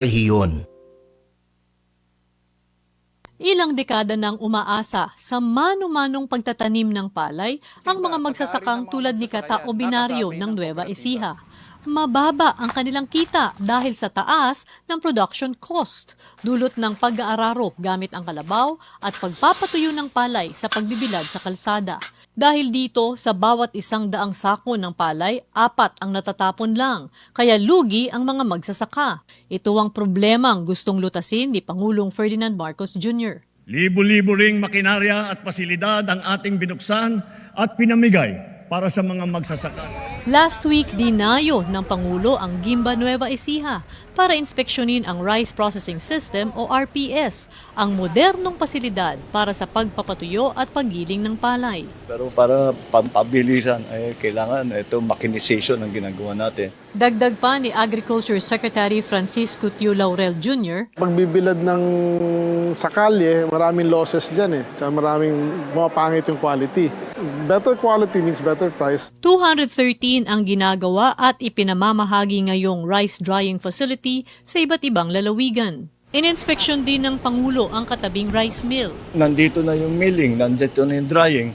rehiyon. Ilang dekada nang umaasa sa mano-manong pagtatanim ng palay ang mga magsasakang tulad ni Kata Obinaryo ng Nueva Ecija. Mababa ang kanilang kita dahil sa taas ng production cost, dulot ng pag-aararo gamit ang kalabaw at pagpapatuyo ng palay sa pagbibilad sa kalsada. Dahil dito, sa bawat 100 sako ng palay, 4 ang natatapon lang, kaya lugi ang mga magsasaka. Ito ang problemang gustong lutasin ni Pangulong Ferdinand Marcos Jr. Libo-libo ring makinarya at pasilidad ang ating binuksan at pinamigay para sa mga magsasaka. Last week, dinayo ng Pangulo ang Gimba Nueva Ecija para inspeksyonin ang Rice Processing System o RPS, ang modernong pasilidad para sa pagpapatuyo at paggiling ng palay. Pero para pampabilisan, kailangan ito mechanization ang ginagawa natin. Dagdag pa ni Agriculture Secretary Francisco Tiu Laurel Jr. Pagbibilad ng sa kalye, maraming losses dyan Tsaka maraming pangit yung quality. Better quality means better price. 213 ang ginagawa at ipinamamahagi ngayong rice drying facility sa iba't ibang lalawigan. Ininspeksyon din ng Pangulo ang katabing rice mill. Nandito na yung milling, nandito na yung drying.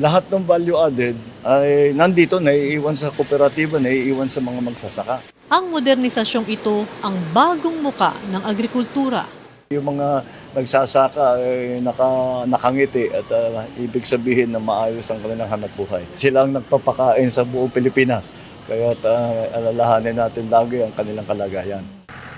Lahat ng value added ay nandito, naiiwan sa kooperatiba, naiiwan sa mga magsasaka. Ang modernisasyong ito ang bagong muka ng agrikultura. Yung mga nagsasaka ay nakangiti at ibig sabihin na maayos ang kanilang hanapbuhay. Sila ang nagpapakain sa buong Pilipinas, kaya alalahanin natin lagi ang kanilang kalagayan.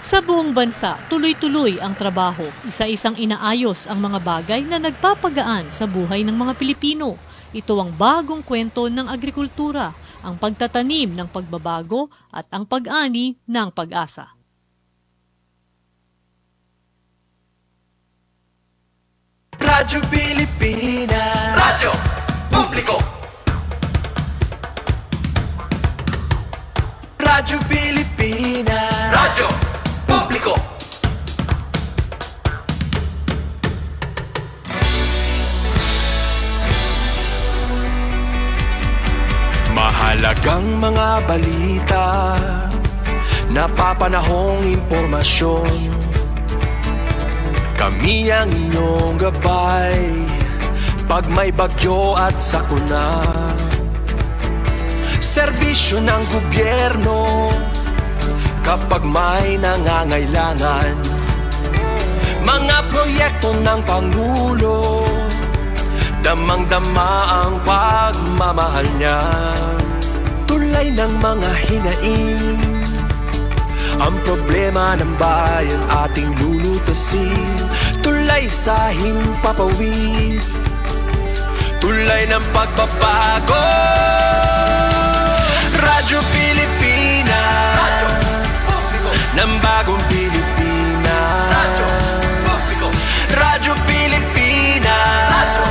Sa buong bansa, tuloy-tuloy ang trabaho. Isa-isang inaayos ang mga bagay na nagpapagaan sa buhay ng mga Pilipino. Ito ang bagong kwento ng agrikultura, ang pagtatanim ng pagbabago at ang pag-ani ng pag-asa. Radyo Pilipinas, Radyo Publiko. Radyo Pilipinas, Radyo Publiko. Mahalagang mga balita, napapanahong impormasyon. Kami ang inyong gabay pag may bagyo at sakuna. Serbisyo ng gobyerno kapag may nangangailangan. Mga proyekto ng Pangulo, damang-dama ang pagmamahal niya. Tulay ng mga hinaing, ang problema ng bayan ating lulutasin. Tulay sa himpapawid, tulay ng pagbabago. Radyo Pilipinas, Radyo Publiko. Ng bagong Pilipinas, Radyo Publiko. Radyo Pilipinas, Radyo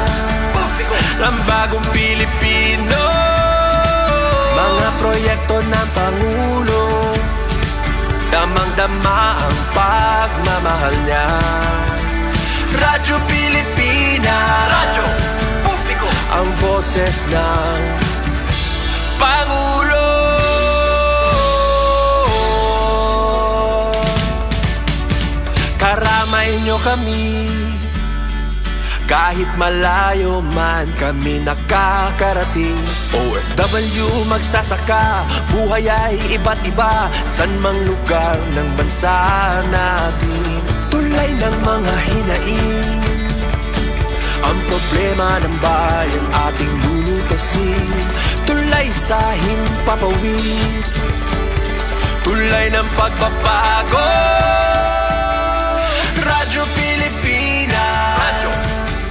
Publiko. Ng bagong Pilipino. Mga proyekto ng Pangulo, damang-dama ang pagmamahal niya. Radyo Pilipinas, Radyo Publiko. Ang boses ng Pangulo. Karamay nyo kami, kahit malayo man kami nakakarating. OFW magsasaka, buhay ay iba't iba, san mang lugar ng bansa natin. Tulay ng mga hinaing, ang problema ng bayan ating lulutasin. Tulay sa himpapawid, tulay ng pagbabago. Radyo Pilipinas, Radyo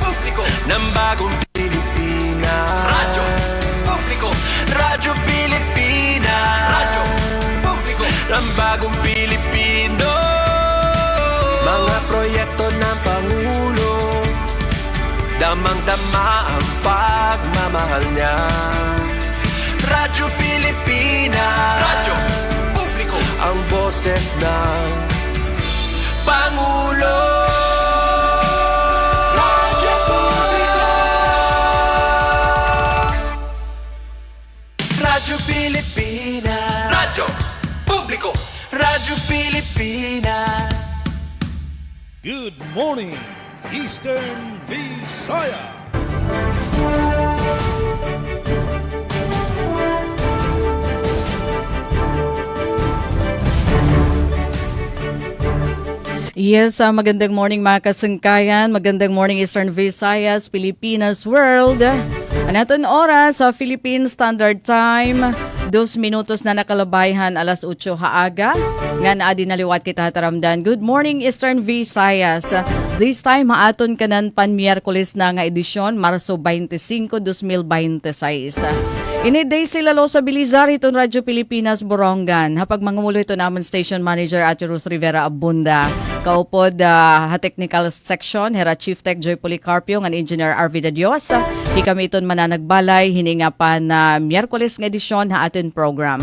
Publiko. Ng bagong Pilipinas, Radyo Publiko. Radyo Pilipinas, Radyo Publiko. Ng bagong Pilipino. Mga proyekto ng Pangulo, damang-dama ang pagmamahal niya. Radyo Pilipinas, Radyo Publiko. Ang boses ng Pangulo. Radyo Publiko. Radyo Pilipinas, Radyo Publiko. Radyo Pilipinas. Good morning, Eastern Visaya. Yes, magandang morning mga kasangkayan. Magandang morning Eastern Visayas, Pilipinas World. Anaton oras sa Philippine Standard Time. 2 minutos na nakalabayhan alas 8 haaga. Nga naa dinaliwat kita taramdan. Good morning Eastern Visayas. This time haaton kanan pan Miyerkules na nga edisyon Marso 25, 2026. Iniday sila lo sa Bilizar itong Radyo Pilipinas Borongan. Hapag mangamulo ito naman Station Manager at Ruth Rivera Abunda. Kaupod ha technical section, Hera Chief Tech Joy Policarpio, ng Engineer Arvida Dios. Kami iton mananagbalay, hininga pa na Miyerkules ng edisyon ha atin program.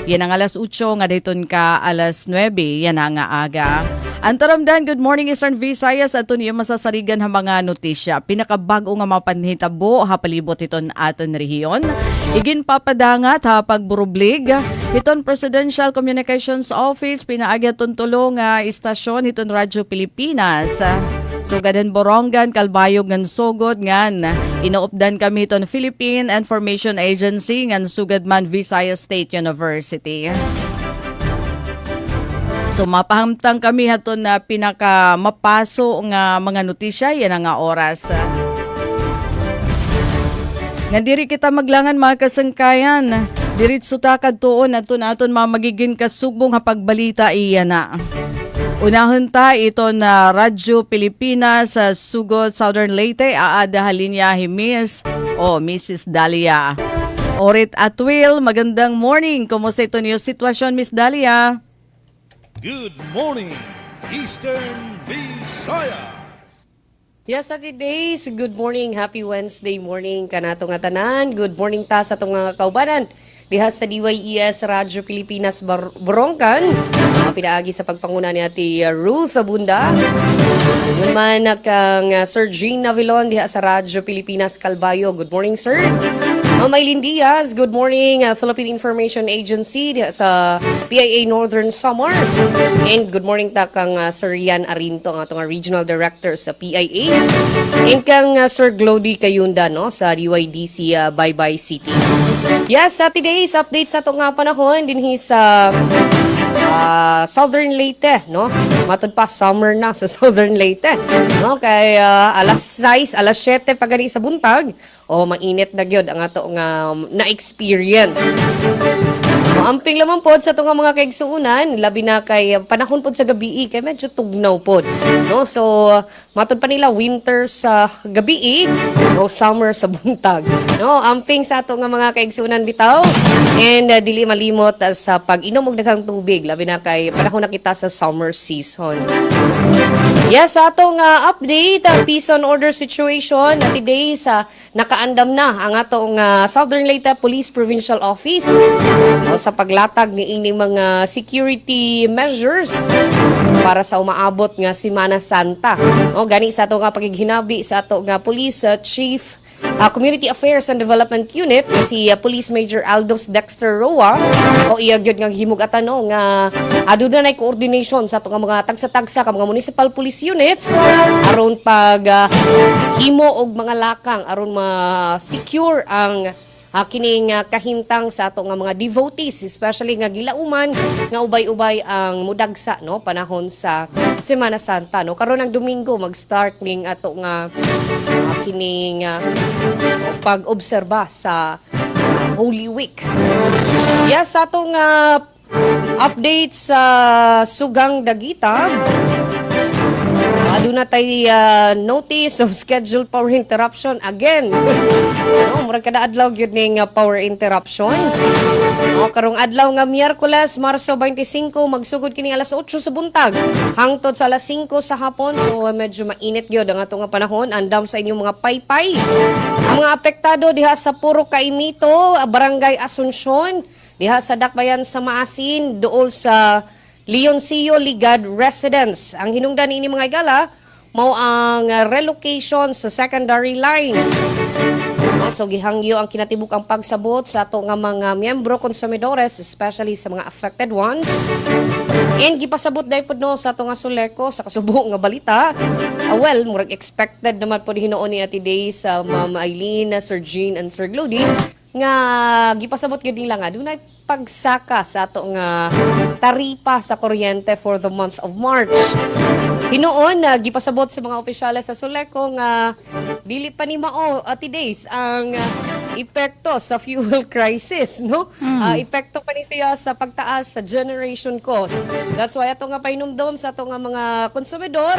Yan ang alas 8, nga dayton ka alas 9, yan ang aga. Antaramdan, good morning Eastern Visayas. Ato niyo masasarigan ha mga notisya. Pinakabago nga mapanhitabo ha palibot iton aton rehiyon. Igin papadangat ha pagburublig. Iton Presidential Communications Office pinaagya ton tulong nga istasyon iton Radyo Pilipinas. Sugaden Borongan, Kalbayog ngan sugod ngan inuupdan kami iton Philippine Information Agency ngan sugadman Visayas State University. So mapahamtang kami haton na pinaka mapaso nga mga notisya yan nga oras. Nga diri kita maglangan mga kasangkayan. Diritso ta kadtuon aton magiging kasubong ha pagbalita iyan na. Unahon ta ito na Radyo Pilipinas sa Sugod Southern Leyte aada halinya Miss Mrs. Dalia. Orit Atwil, magandang morning. Kumusta ito niyo sitwasyon Miss Dalia? Good morning, Eastern Visaya. Yes, Ate Days. Good morning. Happy Wednesday morning kanato nga tanan. Good morning ta sa itong nga kaubanan. Diha sa DYES Radyo Pilipinas Borongan. Pinaagi sa pagpanguna ni Ate Ruth Abunda. Ngayon man kang Sir Jean Navilon diha sa Radyo Pilipinas Calbayo. Good morning, sir. Maylin Diaz, good morning, Philippine Information Agency diha sa PIA Northern Samar. And good morning ta kang Sir Yan Arinto, ang atong Regional Director sa PIA. And kang Sir Glody Kayunda no, sa DYDC Baybay City. Yes, sa today's update sa itong panahon din sa Southern Leyte, no? Matod pa summer na sa Southern Leyte, no? Kay alas 6, alas 7 pagani sa buntag, mainit na gyud ang ato nga na-experience. Amping lamang pod sa itong mga kaigsuunan, labi na kay panahon pod sa gabi, kay medyo tugnaw pod, no? So matod pa nila winter sa gabi, no? Summer sa buntag, no? Amping sa ato nga mga kaigsuunan bitaw, and dili malimot sa pag-inom og daghang tubig, labi na kay panahon na kita sa summer season. Yes, sa atong update, peace and order situation today sa nakaandam na ang atong Southern Leyte Police Provincial Office sa paglatag ni ining mga security measures para sa umaabot nga Semana Santa. Gani sa ato nga pagighinabi sa ato nga Police Chief Community Affairs and Development Unit si Police Major Aldos Dexter Roa iyagyod nga himug-atan nga aduna nay coordination sa ato nga mga tagsa-tagsa ka mga municipal police units aron pag himo og mga lakang aron ma-secure ang kining kahimtang sa ato nga mga devotees, especially nga gilauman nga ubay-ubay ang mudagsa no panahon sa Semana Santa no. Karon ang Domingo mag-start ning ato nga kining pag-obserba sa Holy Week. Yes, sa atong update sa Sugang Dagita. Aduna tay notice of scheduled power interruption again. Murag kada adlaw gyud ning power interruption. Karong adlaw nga Miyerkules, Marso 25, magsugod kini alas 8 sa buntag hangtod sa alas 5 sa hapon. So medyo mainit gyud ang ato nga panahon. Andam sa inyong mga paypay. Ang mga apektado diha sa Puro Caimito, Barangay Asuncion, diha sa Dakbayan sa Maasin, duol sa Leoncio Ligad Residence. Ang hinungdan ini mga igala mao ang relocation sa secondary line. No, so gihangyo ang kinatibuk-ang pagsabot sa ato nga mga miyembro konsumidores, especially sa mga affected ones. And gipasabot dahil po no sa ato nga Suleco sa kasubo nga balita. Well, murag expected naman po hinoon ni Ate Day sa Ma'am Eileen, Sir Jean, and Sir Glody nga gipasabot gyud nila nga dunay pagsaka sa ato nga taripa sa kuryente for the month of March. Hinoon na gipasabot sa mga opisyales sa Suleco nga dili pa ni mao Ate Days ang epekto sa fuel crisis, no? Epekto pa ni siya sa pagtaas sa generation cost. That's why ato nga painumdom sa ato nga mga konsumidor,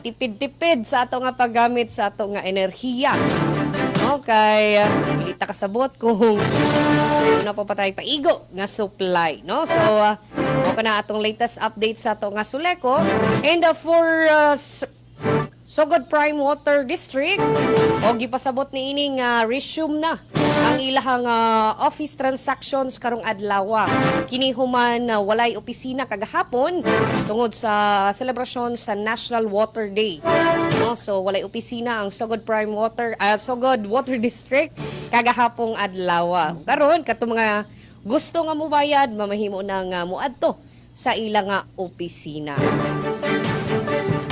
tipid-tipid sa ato nga paggamit sa ato nga enerhiya. Okay, pilita kasabot kung ano pa patay paigo nga supply, no? So, okay na atong latest update sa ato nga Suleco. And for Sogod Prime Water District, o gipasabot ni ining resume na ang ilahang office transactions karong adlaw. Kini human walay opisina kagahapon tungod sa selebrasyon sa National Water Day. No, so walay opisina ang Sogod Water District kagahapong adlaw. Karon kato mga gusto nga mobayad mamahimo nang muadto sa ilang opisina.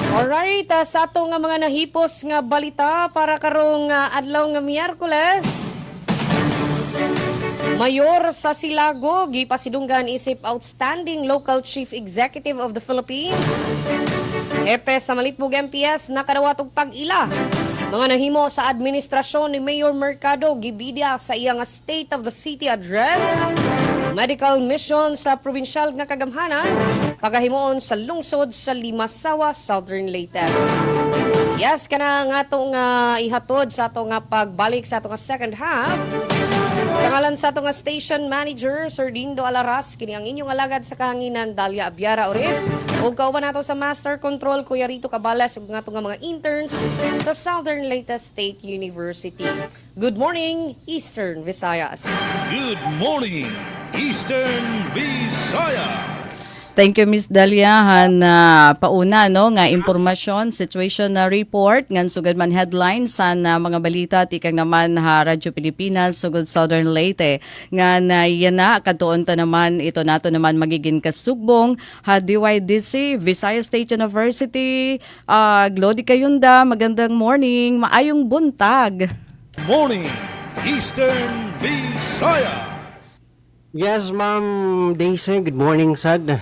Alright, sa ato nga mga nahipos nga balita para karong adlaw nga Miyerkules. Mayor sa Silago, gipasidunggan isip outstanding local chief executive of the Philippines. Hepe sa Malitbog MPS nakadawat og pag-ila. Mga nahimo sa administrasyon ni Mayor Mercado gibidya sa iyang State of the City address. Medical mission sa probinsyal nga kagamhanan, pagahimuon sa lungsod sa Limasawa, Southern Leyte. Yes, kana nga itong ihatod sa ato nga pagbalik sa ato nga second half. Sa ngalan sa ato nga station manager, Sir Dindo Alaras, kini ang inyong alagad sa kahanginan, Dalia Abiara Orip. O kauban nato sa Master Control, Kuya Rito Cabales, ug nga mga interns sa Southern Leyte State University. Good morning, Eastern Visayas. Good morning, Eastern Visayas. Thank you, Miss Dalia. Pauna, no, nga impormasyon, situation na report, ngan sugad man headlines sa mga balita, tikang naman Radyo Pilipinas, sugod Southern Leyte. Nga yan na, katuon ta naman, ito nato naman magiging kasugbong, DYDC, Visayas State University, Glody Kayunda, magandang morning, maayong buntag. Morning, Eastern Visayas. Yes, Ma'am Daisy. Good morning, Sad.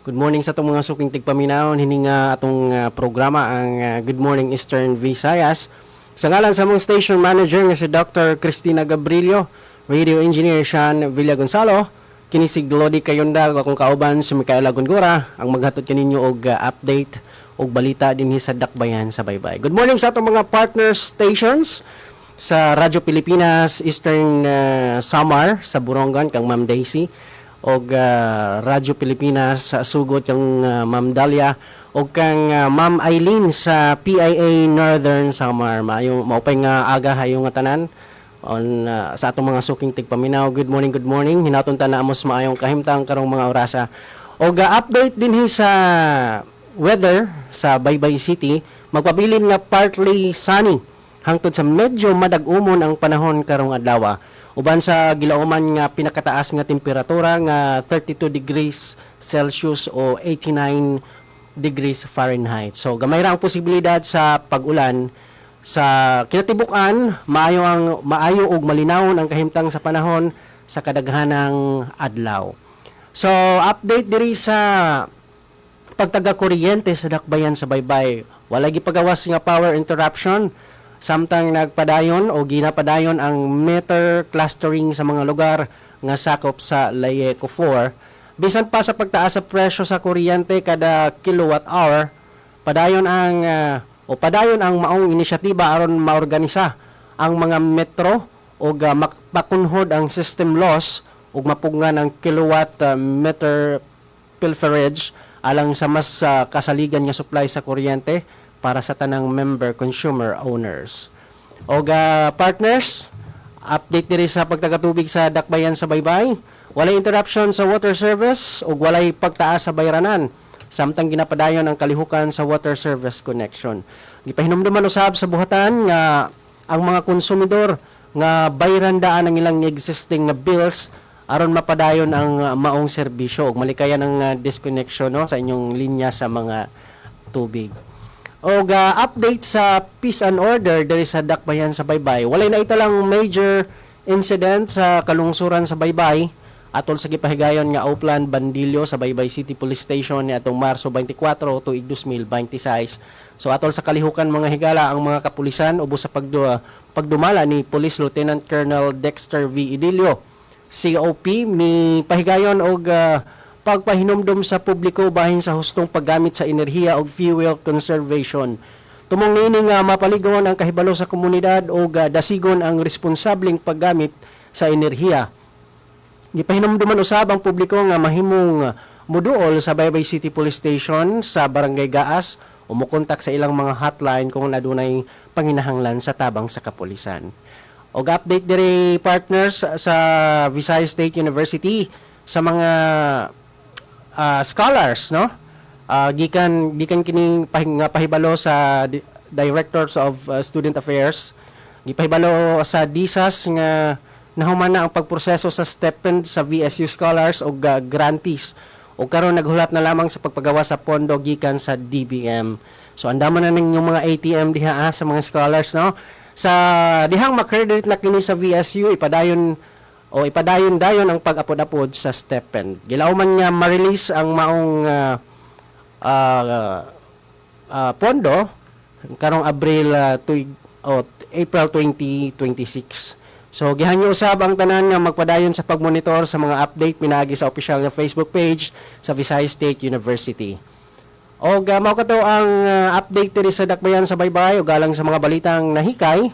Good morning sa itong mga suking tigpaminahon. Hininga atong programa ang Good Morning Eastern Visayas. Sa ngalan sa mong station manager nga si Dr. Cristina Gabrilio, radio engineer Sean Villagonzalo, kini si Glody Kayunda, akong kauban si Micaela Gongora, ang maghatod kaninyo og update og balita dinhi sa Dakbayan sa Baybay. Good morning sa atong mga partner stations sa Radyo Pilipinas Eastern Samar sa Borongan kang Ma'am Daisy, og Radyo Pilipinas sa Sugot kang Ma'am Dalia, og kang Ma'am Eileen sa PIA Northern Samar. Maupay nga aga hayo nga tanan on sa atong mga suking tigpaminaw. Good morning, good morning. Hinaton ta na amos maayong kahimtang karong mga orasa. Og update dinhi sa weather sa Baybay City, magpabilin nga partly sunny hangtod sa medyo madag-umon ang panahon karong adlaw. Uban sa gilauman nga pinakataas nga temperatura nga 32 degrees Celsius o 89 degrees Fahrenheit. So gamay ra ang posibilidad sa pag-ulan sa kinatibukan, maayo ug malinawon ang kahimtang sa panahon sa kadaghanang adlaw. So update diri sa pagtaga-kuryente sa Dakbayan sa Baybay. Wala gipagawas nga power interruption. Samtang nagpadayon o ginapadayon ang meter clustering sa mga lugar nga sakop sa Layeco 4. Bisan pa sa pagtaas sa presyo sa kuryente kada kilowatt hour, padayon ang maong inisyatiba aron maorganisa ang mga metro o makunhod ang system loss ug mapugngan ang kilowatt meter pilferage alang sa mas kasaligan nga supply sa kuryente para sa tanang member consumer owners. O partners, update diri sa pagtagatubig sa Dakbayan sa Baybay. Walay interruption sa water service ug walay pagtaas sa bayranan. Samtang ginapadayon ang kalihukan sa water service connection. Gipahinumduman usab sa buhatan nga ang mga konsumidor nga bayrandaan ang ilang existing nga bills aron mapadayon ang maong serbisyo ug malikayan ang disconnection no sa inyong linya sa mga tubig. Og update sa peace and order diri sa Dakbayan sa Baybay. Walay na italang major incident sa kalungsuran sa Baybay atol sa gipahigayon nga Upland Bandilyo sa Baybay City Police Station ni atong Marso 24 tuig 2026. So atol sa kalihukan mga higala ang mga kapulisan ubos sa pagdumala ni Police Lieutenant Colonel Dexter V. Idilio COP mi pahigayon og pagpahinumdum sa publiko bahin sa hustong paggamit sa enerhiya o fuel conservation. Tumong nini nga mapaligon ang kahibalo sa komunidad o dasigon ang responsableng paggamit sa enerhiya. Gipahinumduman usab ang publiko nga mahimong muduol sa Baybay City Police Station sa Barangay Gaas o mokontak sa ilang mga hotline kung adunay panginahanglan sa tabang sa kapulisan. Og update diri partners sa Visayas State University sa mga scholars no gikan kining pahibalo sa Directors of Student Affairs gipahibalo sa DSAS nga nahuman na ang pagproseso sa stipend sa VSU scholars o grantees o karon naghulat na lamang sa pagpagawa sa pondo gikan sa DBM. So andaman na ninyong mga ATM diha sa mga scholars no sa dihang makredit na kini sa VSU ipadayon ang pag-apod-apod sa stipend. Gilaw man nga ma-release ang maong pondo karong April 2026. So gihanyo usab ang tanan nga magpadayon sa pagmonitor sa mga update pinaagi sa official nga Facebook page sa Visayas State University. O mao kato ang update diri sa Dakbayan sa Baybay o galang sa mga balitang nahikay.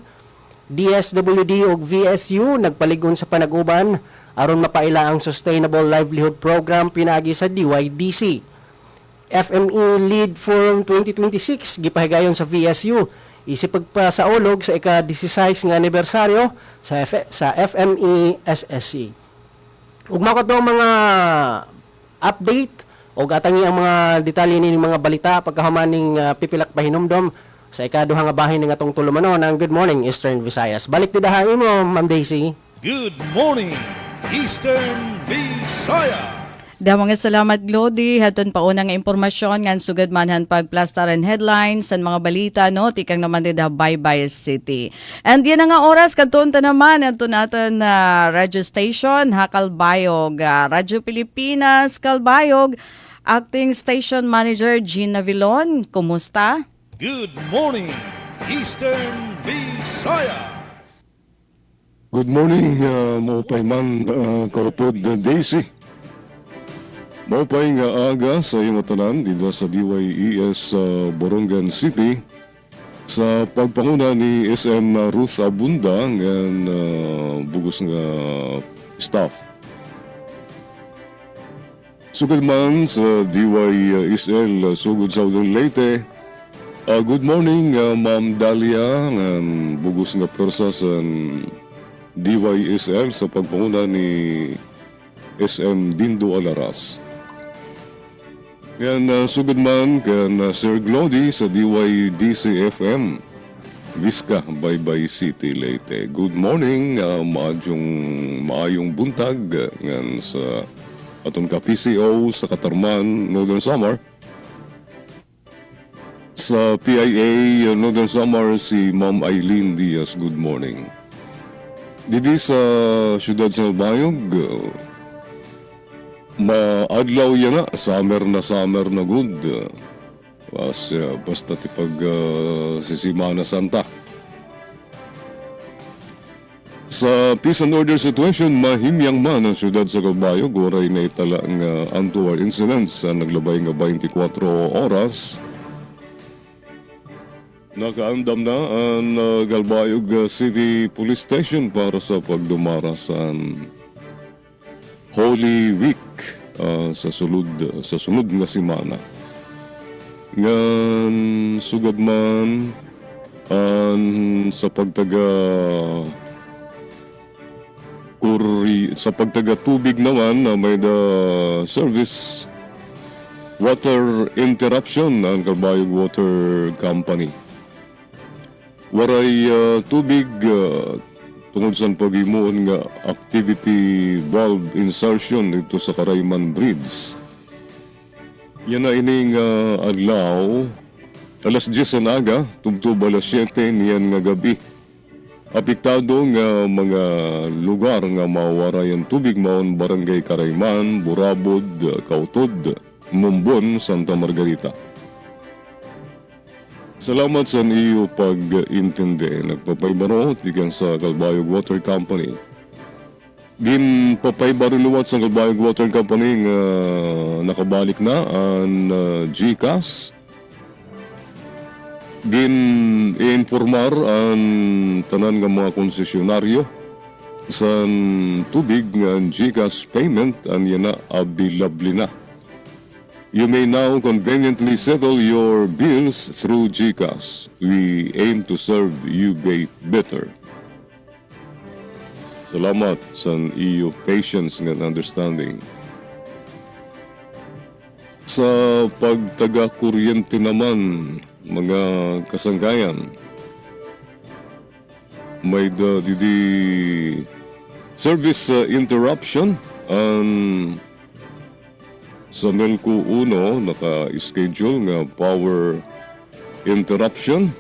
DSWD ug VSU nagpaligon sa panag-uban aron mapaila ang Sustainable Livelihood Program pinaagi sa DYDC. FME Lead Forum 2026 gipahigayon sa VSU isip pagpasaulog sa ika-16 nga anibersaryo sa FME SSC. Ug mao kato mga update o gatangi ang mga detalye ni mga balita pagkahuman ning pipilak pahinumdom sa ikaduha nga bahin ng atong tulumanon ng Good Morning Eastern Visayas. Balik ti dahay mo, Ma'am Daisy. Good morning, Eastern Visayas. Damang salamat, Glody. Haton pa unang impormasyon ngan sugad manhan pagplastaran headlines sa mga balita no tikang naman din Baybay City. And yan nga oras kadton ta naman ato naton radio station Kalbayog, Radyo Pilipinas Kalbayog. Acting Station Manager Gina Vilon, kumusta? Good morning, Eastern Visayas. Good morning, Maupay Man, Korpod Daisy. Maupay nga aga sa iyong matanan dito sa DYES Borongan City sa pagpanguna ni SM Ruth Abunda ng bugos nga staff. Sugod man sa DYESL Sugod Southern Leyte. Good morning, Ma'am Dalia, bugos nga persa sa DYSL sa pagpanguna ni SM Dindo Alaras. Yan, sugod man kan Sir Glody sa DYDC-FM, Visca, Baybay City, Leyte. Good morning, maayong buntag ngan sa atong ka-PCO sa Katarman, Northern Samar. Sa PIA Northern Samar si Ma'am Eileen Diaz, good morning. Didi sa siyudad sa Bayog, maadlaw yan na, summer na good. Basta tipag si Simana Santa. Sa peace and order situation, mahimyang man ang siyudad sa Kalbayog, oray na itala ang untoward incidents sa naglabay nga 24 oras. Nakaandam na ang Kalbayog City Police Station para sa pagdumara sa Holy Week sa sunod nga semana. Ngan sugad man sa pagtaga tubig naman may the service water interruption ang Kalbayog Water Company. Waray tubig tungod sa paghimuon nga activity valve insertion dito sa Karayman Bridge. Yan na ining adlaw, alas 10 na aga, tubtub alas 7 niyan nga gabi. Apektado nga mga lugar nga mawarayan tubig maon Barangay Karayman, Burabod, Kautod, Mumbon, Santa Margarita. Salamat sa iyo pag-intindi. Nagpapaybaro tigang sa Calbayog Water Company. Ginpapaybaro luwat sa Calbayog Water Company nga nakabalik na ang GCash. Gin-informar ang tanan nga mga konsesyonaryo sa tubig nga GCash payment ang yan na available na. You may now conveniently settle your bills through GCash. We aim to serve you better. Salamat sa iyo patience and understanding. Sa pagtaga-kuryente naman, mga kasangkayan, may didi service interruption and sa Melco 1 naka-schedule nga power interruption.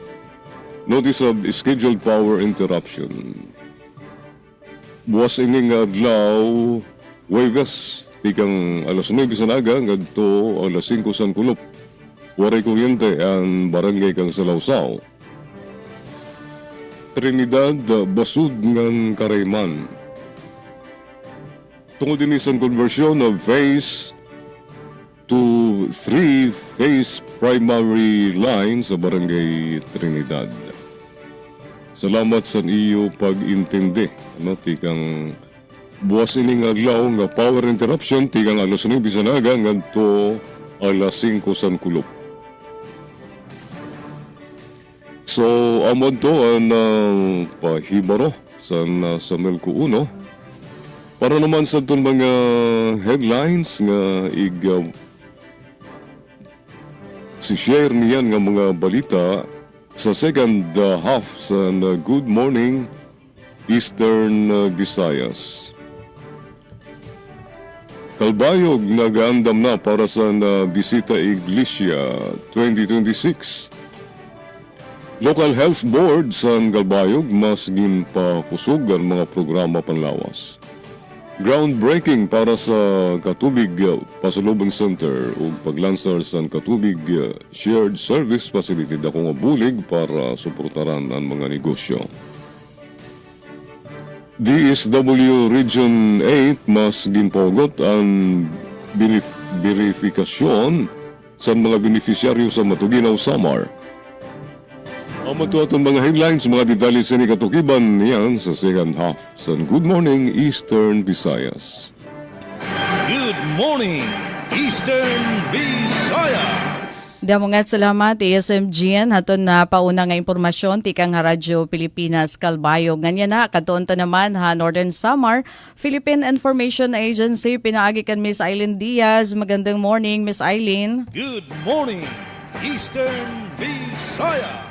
Notice of scheduled power interruption. Buwas ining adlaw Huwebes tikang alas 9 sa naga ngadto alas 5 sa kulop. Waray kuryente ang barangay kang Salawsaw. Trinidad Basud ngang Karayman. Tungod din isang conversion of phase to 3-phase primary line sa Barangay Trinidad. Salamat sa iyo pag-intindi. Tikang buwas ining adlaw nga power interruption tikang alas 9 sa naga ngadto alas 5 sa kulop. So, amon to ang pahibaro sa Melco 1 para naman sa itong mga headlines nga si-share niyan nga mga balita sa second half sa Good Morning Eastern Visayas. Calbayog nag-aandam na para sa Bisita Iglesia 2026. Local Health Board sa Calbayog mas ginpakusog ang mga programa panlawas. Groundbreaking para sa Katubig Pasalubong Center o paglansar sa Katubig Shared Service Facility dakong bulig para suportaran ang mga negosyo. DSW Region 8 mas ginpogot ang verifikasyon sa mga beneficiaryo sa Matuginaw, Samar. Ang matuatong mga headlines, mga detalye sa katukiban niyan sa second half sa Good Morning Eastern Visayas. Good morning, Eastern Visayas. Damungat salamat ASMGN haton na pauna nga impormasyon tikang Radyo Pilipinas Calbayog. Ganyan na katuon ta naman ha Northern Samar Philippine Information Agency pinaagi kan Miss Eileen Diaz. Magandang morning Miss Eileen. Good morning, Eastern Visayas.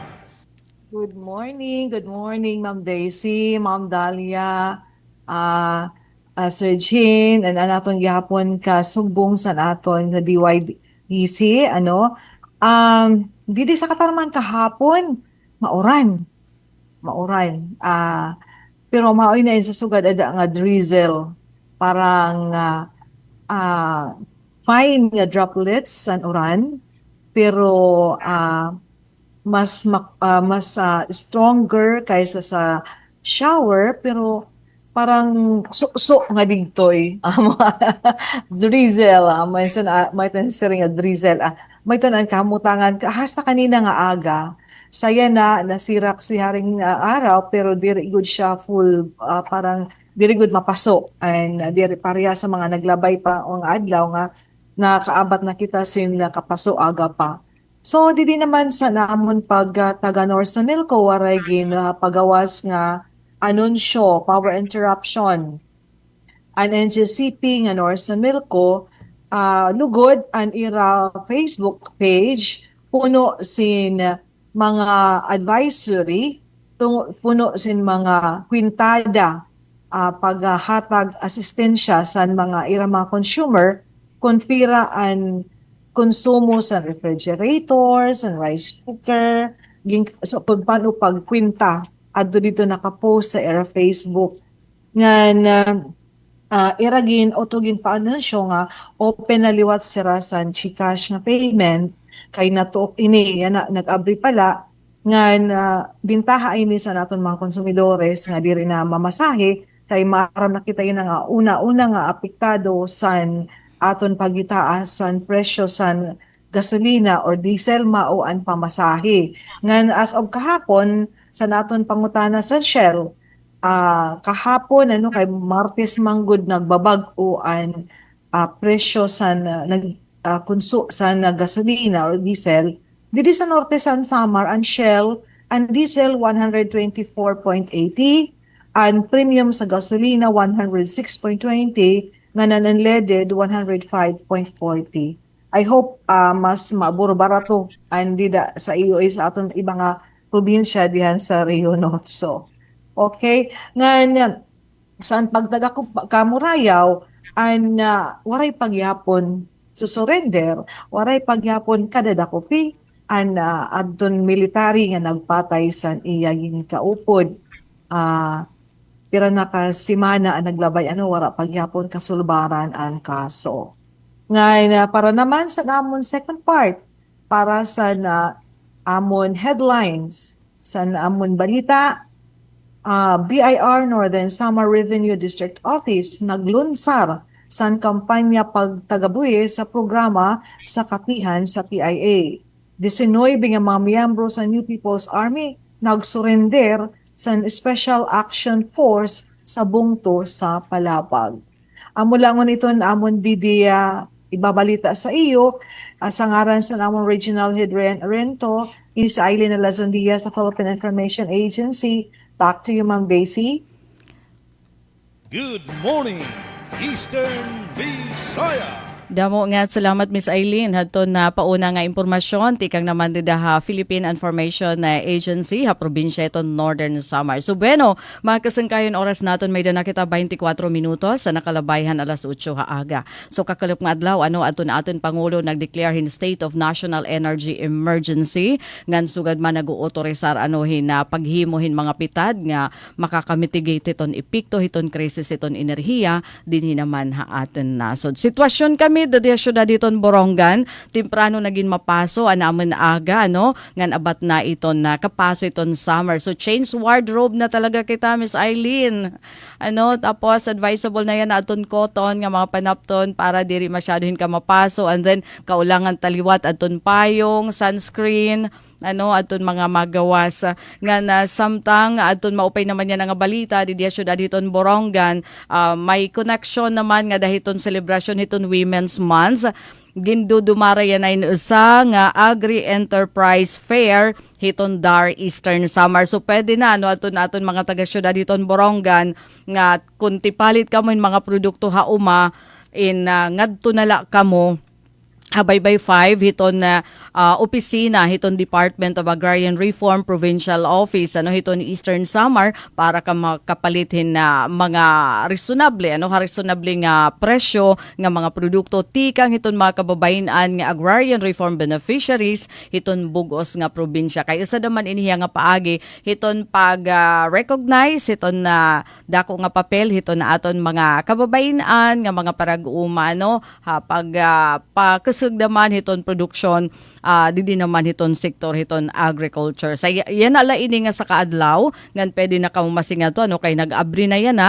Good morning, Ma'am Daisy, Ma'am Dalia, Sir Jean, and anaton gihapon ka sumbong sa naton nga DYDC, dili sa katarman kahapon, mauran. Pero maoy na sa sugad ada nga drizzle, parang fine nga droplets sa uran, pero mas stronger kaysa sa shower, pero parang so nga digtoy drizzle may tansiring nga drizzle may tanan kamutangan hasta kanina nga aga saya na nasirak si haring araw pero diri good siya full parang diri good mapaso and diri pareha sa mga naglabay pa ang adlaw nga nakaabat na kita sin nakapaso aga pa. So, didi naman sa namon pag taga North Sanilco, waray pagawas nga anunsyo, power interruption. An NGCP nga North Sanilco, lugod ang ira Facebook page, puno sin mga advisory puno sin mga kwintada paghatag asistensya sa mga mga consumer kung pira ang konsumo sa refrigerators, sa rice cooker, so paano pagkwinta adto dito nakapost sa era Facebook nga na iragin o tugin paanunsyo nga open na liwat sira sa GCash nga payment kay natuok ini yan nag-abri pala nga na bintaha ini sa naton mga konsumidores nga diri na mamasahe kay maaram nakita yun nga una nga apektado san aton pagitaas san presyo san gasolina or diesel mao ang pamasahe nga as of kahapon sa naton pangutana sa Shell kahapon kay Martes manggod nagbabag-o ang presyo sa gasolina or diesel dito sa Norte San Samar ang Shell ang diesel 124.80 ang premium sa gasolina 106.20 nga unleaded 105.40. I hope mas maburo barato ang dida sa iyo sa aton ibang probinsya dihan sa Rio Norte. Okay, nga saan pagdaga ko kamurayaw an waray pagyapon surrender, waray pagyapon kadadakopi an adton military nga nagpatay sa iyang kaupod. Pira na ka simana ang naglabay wara pagyapon kasulbaran ang kaso. Ngayon para naman sa namon second part para sa amon headlines sa amon balita. BIR Northern Samar Revenue District Office naglunsar sa kampanya pagtagabuhi sa programa sa kapihan sa PIA. 19 nga mga miyembro sa New People's Army nagsurrender sa Special Action Force sa bungto sa Palapag. Amo langon ito amon didiya ibabalita sa iyo sa ngaran sa amon Regional Head Rento is Aileen Lazondia sa Philippine Information Agency. Back to you, Ma'am Daisy. Good morning, Eastern Visayas. Damo nga salamat Miss Aileen hadto na pauna nga impormasyon tikang naman ha Philippine Information Agency ha probinsya ito Northern Samar. So bueno, mga kasangkayon oras naton may na kita 24 minutos sa nakalabayhan alas 8 aga. So kakalop nga adlaw aton pangulo nagdeclare in state of national energy emergency ngan sugad man nag-uotorisar na paghimohin mga pitad nga makakamitigate iton epekto hiton krisis iton enerhiya dinhi naman ha aton na. So sitwasyon kami dadi syudad diton Borongan temprano naging mapaso anaman aga ngan abat na iton na kapaso iton summer. So change wardrobe na talaga kita Miss Aileen. Tapos advisable na yan aton cotton nga mga panapton para diri masyadohin ka mapaso and then kaulangan taliwat aton payong, sunscreen, aton mga magawas nga na samtang aton maupay naman yan nga balita di syudad hiton Borongan may connection naman nga dahiton celebration hiton Women's Month gindudumara yan ay usa nga Agri-Enterprise Fair hiton Dar Eastern Samar. So pwede na aton mga taga syudad hiton Borongan nga kung tipalit kamo mga produkto hauma ngadto nala kamo habay by 5 hiton na opisina hiton Department of Agrarian Reform Provincial Office hiton Eastern Samar para ka makapalitin na mga reasonable reasonable nga presyo nga mga produkto tikang hiton mga kababayan nga agrarian reform beneficiaries hiton bugos nga probinsya kay usa daman iniya nga paagi hiton pag recognize hiton na dako nga papel hiton na aton mga kababayan nga mga parag-uma pag sugdaman hiton produksyon didi naman hiton sektor hiton agriculture. Sa yan ala ini nga sa kaadlaw ngan pwede na kamo masinga to kay nag-abri na yan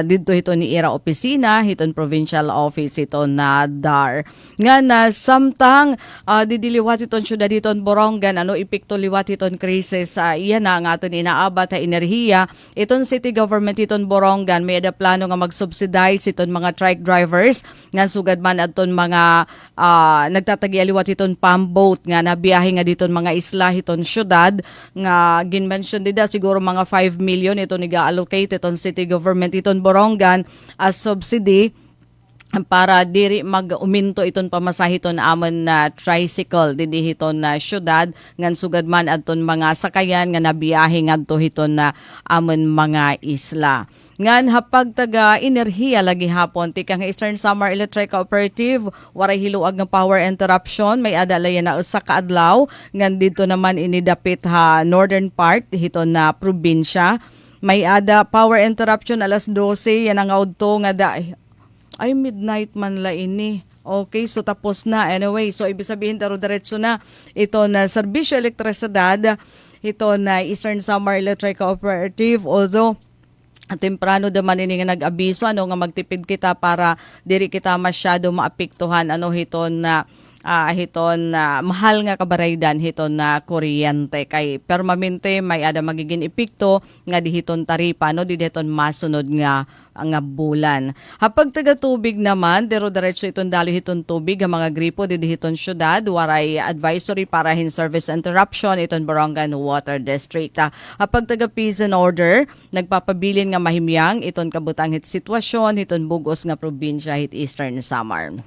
didto hiton ni Ira opisina hiton provincial office hiton na DAR. Nga samtang didiliwat hiton syudad hiton Borongan epekto liwat hiton krisis iyan na nga aton inaabat enerhiya iton city government hiton Borongan may plano nga mag-subsidize hiton mga trike drivers ngan sugad man adton mga nagtatagyaliwat hiton pamboat nga nabiyahe nga diton mga isla hiton syudad nga ginmention dida siguro mga 5 million ito niga-allocate iton city government hiton Borongan as subsidy para diri mag-uminto iton pamasahiton amon na tricycle didihiton na syudad ngan sugad man adton mga sakayan nga nabiyahe ngadto hiton na amon mga isla. Ngan hapag taga enerhiya lagi hapon tikang Eastern Samar Electric Cooperative waray hiluag ng power interruption may adalayan na usa ka adlaw ngan dito naman inidapit ha northern part hiton na probinsya. May ada power interruption alas 12 yan ang audto nga ay midnight man la ini. Okay, so tapos na. Anyway, so ibig sabihin diretso na ito na serbisyo elektrisidad, ito na Eastern Samar Electric Cooperative. Although temprano naman ini nga nag-abiso nga magtipid kita para diri kita masyado maapektuhan hiton na mahal nga kabaraydan hiton na kuryente kay permanente may ada magiging epekto nga dihiton taripa dihiton masunod nga bulan. Hapag taga tubig naman diretso iton dali hiton tubig ang mga gripo dihiton syudad waray advisory para hin service interruption iton Borongan Water District. Hapag taga peace and order nagpapabilin nga mahimyang iton kabutang hit sitwasyon hiton bugos nga probinsya hit Eastern Samar.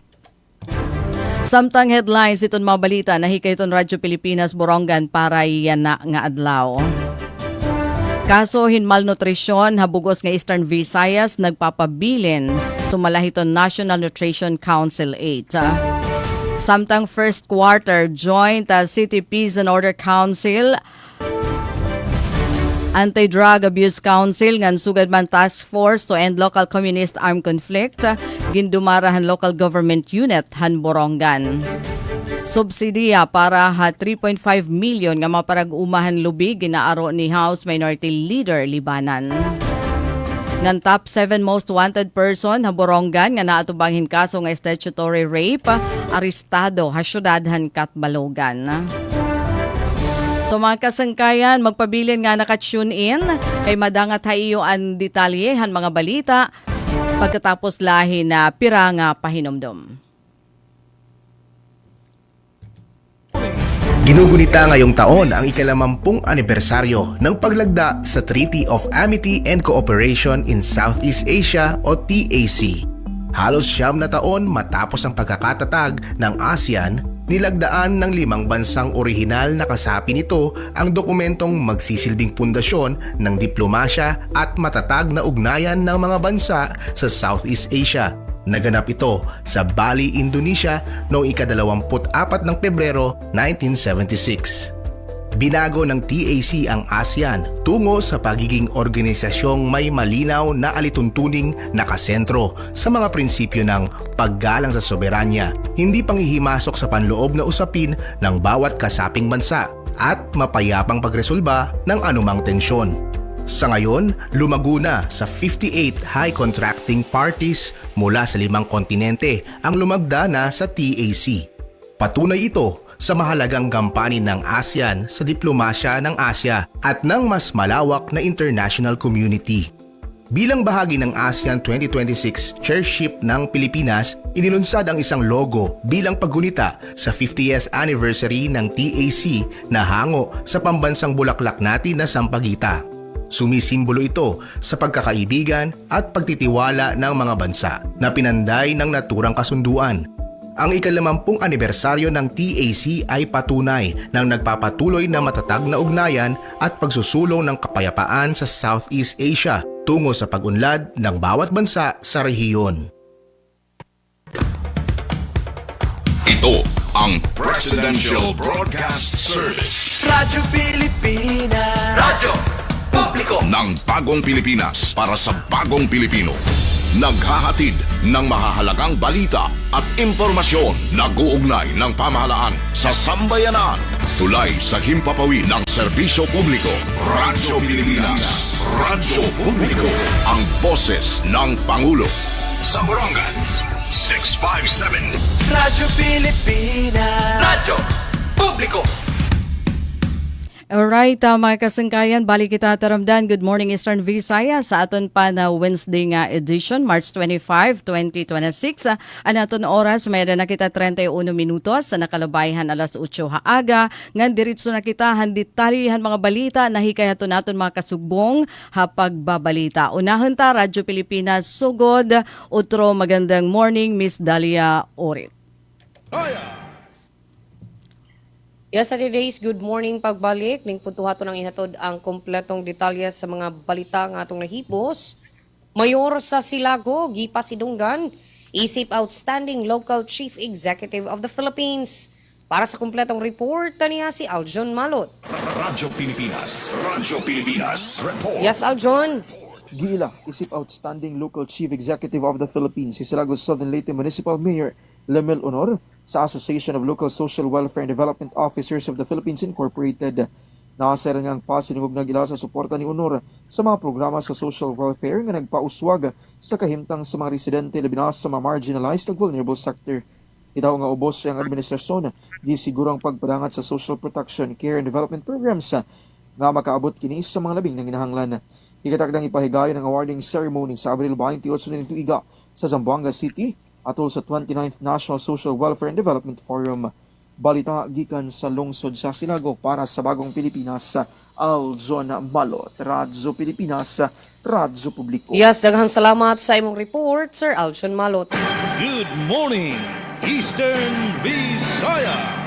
Samtang headlines iton mga balita nahikay iton Radyo Pilipinas Borongan para yan na nga adlaw. Kaso malnutrisyon habugos nga Eastern Visayas nagpapabilin sumala hiton National Nutrition Council 8. Samtang first quarter joint City Peace and Order Council Anti-Drug Abuse Council ngan sugad man task force to end local communist armed conflict gindumarahan local government unit han Borongan. Subsidiya para 3.5 million nga maparag-umahan lubig ginaaro ni House Minority Leader Libanan. Ngan top 7 most wanted person ha Borongan nga naatubanghin kaso nga statutory rape arestado ha syudadhan Katbalogan. So mga kasangkayan, magpabilin nga naka-tune in kay madangat haiyo ang detalyehan mga balita pagkatapos lahi na piranga pahinomdom. Ginugunita ngayong taon ang ika-50 anibersaryo ng paglagda sa Treaty of Amity and Cooperation in Southeast Asia o TAC. Halos 9 na taon matapos ang pagkakatatag ng ASEAN, nilagdaan ng 5 bansang orihinal na kasapi nito ang dokumentong magsisilbing pundasyon ng diplomasya at matatag na ugnayan ng mga bansa sa Southeast Asia. Naganap ito sa Bali, Indonesia noong ika-24 ng Pebrero 1976. Binago ng TAC ang ASEAN tungo sa pagiging organisasyong may malinaw na alituntuning nakasentro sa mga prinsipyo ng paggalang sa soberanya, hindi panghihimasok sa panloob na usapin ng bawat kasaping bansa at mapayapang pagresolba ng anumang tensyon. Sa ngayon, lumago na sa 58 high contracting parties mula sa 5 kontinente ang lumagda na sa TAC. Patunay ito sa mahalagang gampanin ng ASEAN sa diplomasya ng Asya at ng mas malawak na international community. Bilang bahagi ng ASEAN 2026 chairship ng Pilipinas, inilunsad ang isang logo bilang paggunita sa 50th anniversary ng TAC na hango sa pambansang bulaklak natin na Sampaguita. Sumisimbolo ito sa pagkakaibigan at pagtitiwala ng mga bansa na pinanday ng naturang kasunduan. Ang ika-50 anibersaryo ng TAC ay patunay ng nagpapatuloy na matatag na ugnayan at pagsusulong ng kapayapaan sa Southeast Asia tungo sa pag-unlad ng bawat bansa sa rehiyon. Ito ang Presidential Broadcast Service. Radyo Pilipinas. Radyo Publiko ng bagong Pilipinas para sa bagong Pilipino. Naghahatid ng mahahalagang balita at impormasyon na guugnay ng pamahalaan sa sambayanan. Tulay sa himpapawid ng serbisyo publiko. Radyo Pilipinas. Radyo Publiko. Ang boses ng Pangulo. Sa Borongan, 657. Radyo Pilipinas. Radyo Publiko. Alright, mga kasangkayan, balik kita taramdan. Good morning, Eastern Visayas. Sa aton pa na Wednesday nga edition, March 25, 2026. Anaton oras, mayroon na kita 31 minutos sa nakalabayhan alas 8 haaga. Ngan diritso na kita, handitarihan mga balita, nahikayato naton mga kasugbong hapagbabalita. Unahan ta, Radyo Pilipinas, Sugod. Utro, magandang morning, Miss Dalia Orit. Yes, sa today's good morning pagbalik, ning puntuhato ng ihatod ang kompletong detalye sa mga balita nga atong nahipos. Mayor sa Silago, Gipa Sidunggan, isip outstanding local chief executive of the Philippines. Para sa kompletong report, niya si Aljon Malot. Radyo Pilipinas. Radyo Pilipinas. Report. Yes, Aljon. Giila, isip outstanding local chief executive of the Philippines, si Silago Southern Leyte Municipal Mayor Lemel Honor sa Association of Local Social Welfare and Development Officers of the Philippines Incorporated. Nakasera nga ang pasinungog na gila sa suporta ni Honor sa mga programa sa social welfare nga nagpauswag sa kahimtang sa mga residente labi na sa mga marginalized ug vulnerable sector. Itaw nga ubos sa administrasyon di siguro ang pagpadangat sa social protection, care and development programs nga makaabot kini sa mga labing nanginahanglan. Ikatakdang ipahigayon ang awarding ceremony sa Abril 28 ng tuiga sa Zamboanga City atol sa 29th National Social Welfare and Development Forum. Balita gikan sa lungsod sa Silago para sa Bagong Pilipinas, Aljon Malot, Radyo Pilipinas, Radyo Publiko. Yes, daghang salamat sa imong report, Sir Aljon Malot. Good morning, Eastern Visayas.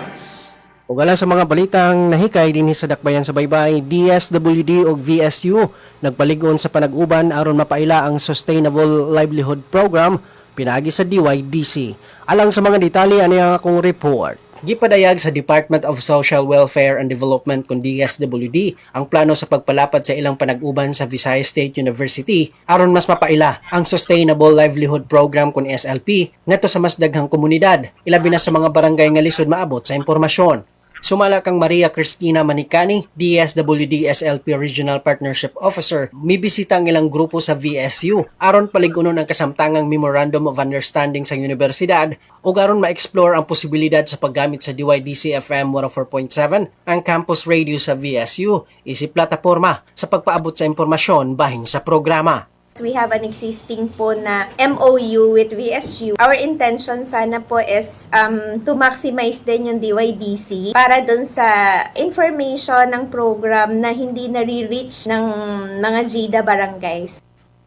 Ugala sa mga balitang nahikay dinhi sa dakbayan sa baybay, DSWD ug VSU nagpaligon sa panag-uban aron mapaila ang Sustainable Livelihood Program pinagi sa DYDC. Alang sa mga detalye ani ang akong report. Gipadayag sa Department of Social Welfare and Development kun DSWD ang plano sa pagpalapad sa ilang panag-uban sa Visayas State University aron mas mapaila ang Sustainable Livelihood Program kun SLP ngadto sa mas daghang komunidad, ilabi na sa mga barangay nga lisod maabot sa impormasyon. Sumala kang Maria Cristina Manicani, DSWD SLP Regional Partnership Officer, mibisita ang ilang grupo sa VSU aron paligunon ang kasamtangang Memorandum of Understanding sa universidad o aron ma-explore ang posibilidad sa paggamit sa DYDC FM 104.7 ang campus radio sa VSU, isip plataporma sa pagpaabot sa impormasyon bahin sa programa. We have an existing po na MOU with VSU. Our intention sana po is to maximize din yung DYDC para dun sa information ng program na hindi nare-reach ng mga GIDA barangays.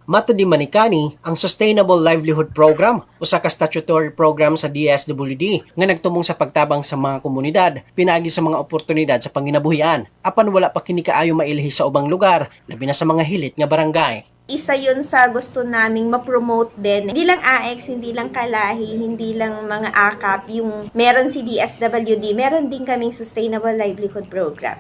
Mato di Manicani, ang Sustainable Livelihood Program, usa ka statutory program sa DSWD nga nagtumong sa pagtabang sa mga komunidad, pinaagi sa mga oportunidad sa panginabuhian, apan wala pa kini kaayo mailhi sa ubang lugar, labi na sa mga hilit nga barangay. Isa yun sa gusto naming ma-promote din. Hindi lang AX, hindi lang Kalahi, hindi lang mga AKAP, yung meron si DSWD, meron din kaming Sustainable Livelihood Program.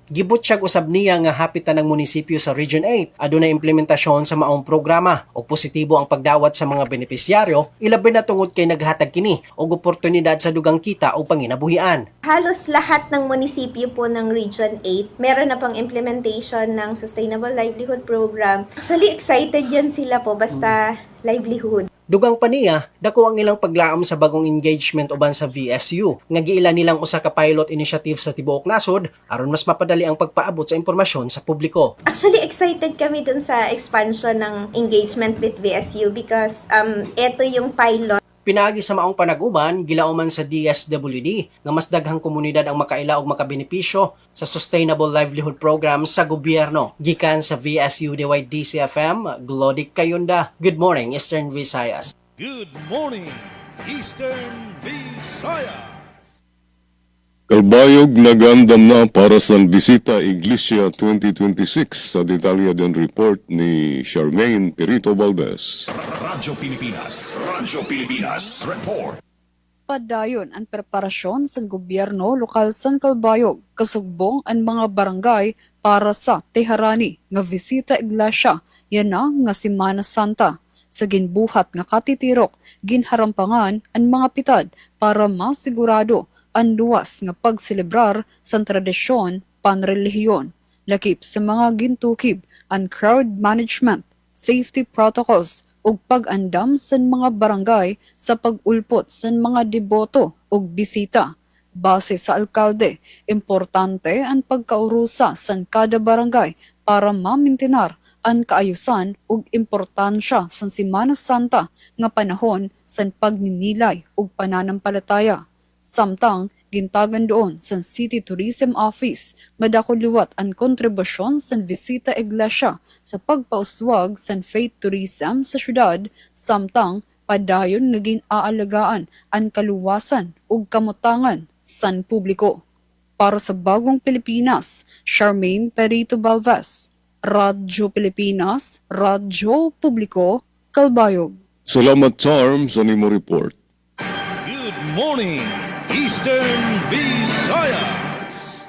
Gibutyag usab niya nga hapitan ng munisipyo sa Region 8 adunay implementasyon sa maong programa o positibo ang pagdawat sa mga benepisyaryo ilabi na tungod kay naghatag kini og oportunidad sa dugang kita o panginabuhian. Halos lahat ng munisipyo po ng Region 8 meron na pang implementation ng Sustainable Livelihood Program. Actually excited yan sila po basta livelihood. Dugang pa niya, dako ang ilang paglaom sa bagong engagement uban sa VSU. Nga giila nilang usa ka pilot initiative sa tibuok nasod aron mas mapadali ang pagpaabot sa impormasyon sa publiko. Actually excited kami dun sa expansion ng engagement with VSU because ito yung pilot. Pinaagi sa maong panag-uban, gilauman sa DSWD nga mas daghang komunidad ang makaila og makabenepisyo sa Sustainable Livelihood Program sa gobyerno. Gikan sa VSU DYDC FM, Glodic Kayunda. Good morning, Eastern Visayas. Good morning, Eastern Visayas. Kalbayog nagandam na para sa Bisita Iglesia 2026 sa detalye din report ni Charmaine Perito Valdez. Radyo Pilipinas. Radyo Pilipinas. Report. Padayon ang preparasyon sa gobyerno lokal sa Kalbayog, kasugbong ang mga barangay para sa teharani nga Bisita Iglesia, yan na nga Semana Santa. Sa ginbuhat nga katitirok, ginharampangan ang mga pitad para masigurado ang luwas nga pagselebrar sa tradisyon panrelihiyon, lakip sa mga gintukib ang crowd management, safety protocols ug pag-andam sa mga barangay sa pag-ulpot sa mga deboto ug bisita. Base sa alkalde, importante ang pagkaurusa sa kada barangay para mamintinar ang kaayusan ug importansya sa Semana Santa nga panahon sa pagninilay ug pananampalataya. Samtang gintagan doon sa City Tourism Office nga dako liwat ang kontribusyon sa bisita iglesia sa pagpauswag sa faith tourism sa syudad, samtang padayon naging aalagaan ang kaluwasan ug kamutangan san publiko. Para sa Bagong Pilipinas, Charmaine Perito Balvez, Radyo Pilipinas, Radyo Publiko, Kalbayog. Salamat, Charm, sa nimo report. Good morning, Eastern Visayas.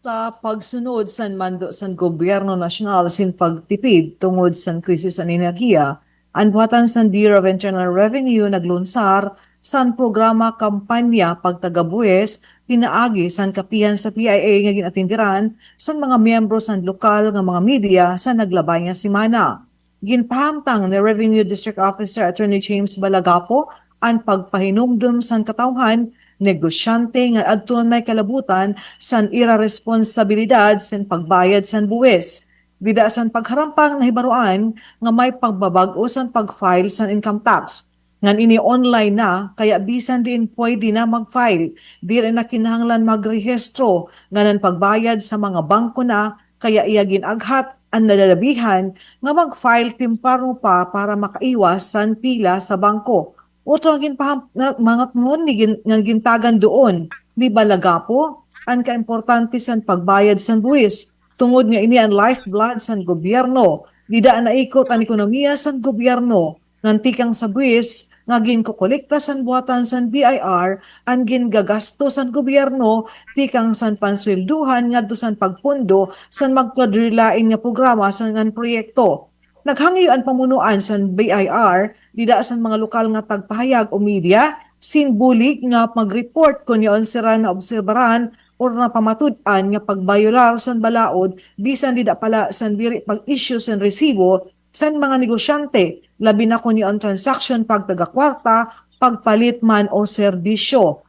Sa pagsunod sa mando sa gobyerno nasyonal sin pagtipid tungod sa krisis sa enerhiya, ang buhatan sa Bureau of Internal Revenue naglunsar sa programa kampanya pagtagabuwes pinaagi sa kapihan sa PIA nga ginatindiran sa mga miyembro sa lokal nga mga media sa naglabay nga semana. Ginpahamtang ni Revenue District Officer Attorney James Balagapo ang pagpahinumdum sa katawhan negosyante nga adton may kalabutan sa ira-responsibilidad sa pagbayad sa buwis. Dida sa pagharampang nahibaruan nga may pagbabag-o sa pag-file sa income tax. Ngan ini online na, kaya bisan din pwede na mag-file. Di rin na kinahanglan magrehistro, nganan pagbayad sa mga bangko na, kaya iya ginaghat ang nadalabihan nga mag-file timparo pa para makaiwas sa pila sa bangko. Otro mga ngon nga gintagan doon, ni Balagapo, ang kaimportante sa pagbayad sa buwis. Tungod nga ini ang lifeblood sa gobyerno, dida na ikot ang ekonomiya sa gobyerno, ngantikang sa buwis, nga ginkukolekta sa buhatan sa BIR, ang gingagasto sa gobyerno, tikang sa panswelduhan nga sa pagpundo sa magkwadrilain nga programa sa ngan proyekto. Naghangiyo ang pamunuan sa BIR, dida sa mga lokal nga tagpahayag o media, sinbulig nga mag-report kung yon sira na obserbaran o na pamatud-an nga pagbayular sa balaod bisan dida pala sa diri pag-issue sa resibo sa mga negosyante, labi na kung yung transaction pagtagakwarta, pagpalit man o serbisyo.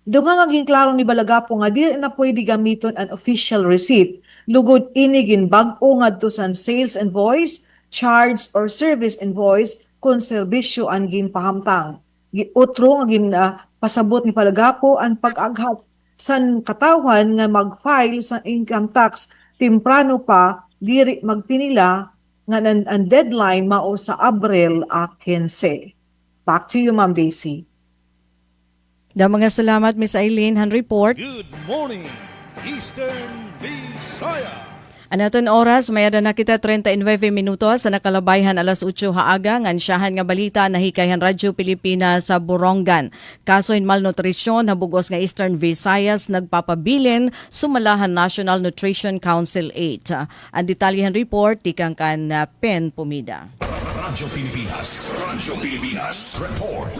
Doon nga naging klaro ni Balagapo nga di na pwede gamiton an official receipt. Lugod inigin bag-o nga to sa sales invoice, charge or service invoice kung serbisyo ang ginpahamtang. Utro nga pasabot ni Balagapo ang pag-aghat san katawan nga mag-file sa income tax temprano pa diri magtinila nga ang deadline mao sa Abril 15. Back to you, Ma'am Daisy. Mga salamat, Miss Eileen, han report. Good morning, Eastern Visayas. Anaton oras, mayada na kita 39 minutos sa nakalabayhan alas 8 haaga, ngansyahan nga balita na hikayan Radyo Pilipinas sa Borongan. Kaso in malnutrisyon, habugos nga Eastern Visayas, nagpapabilin, sumalahan National Nutrition Council 8. Ang detalyehan report, tikang kan Pen Pumida. Radyo Pilipinas report.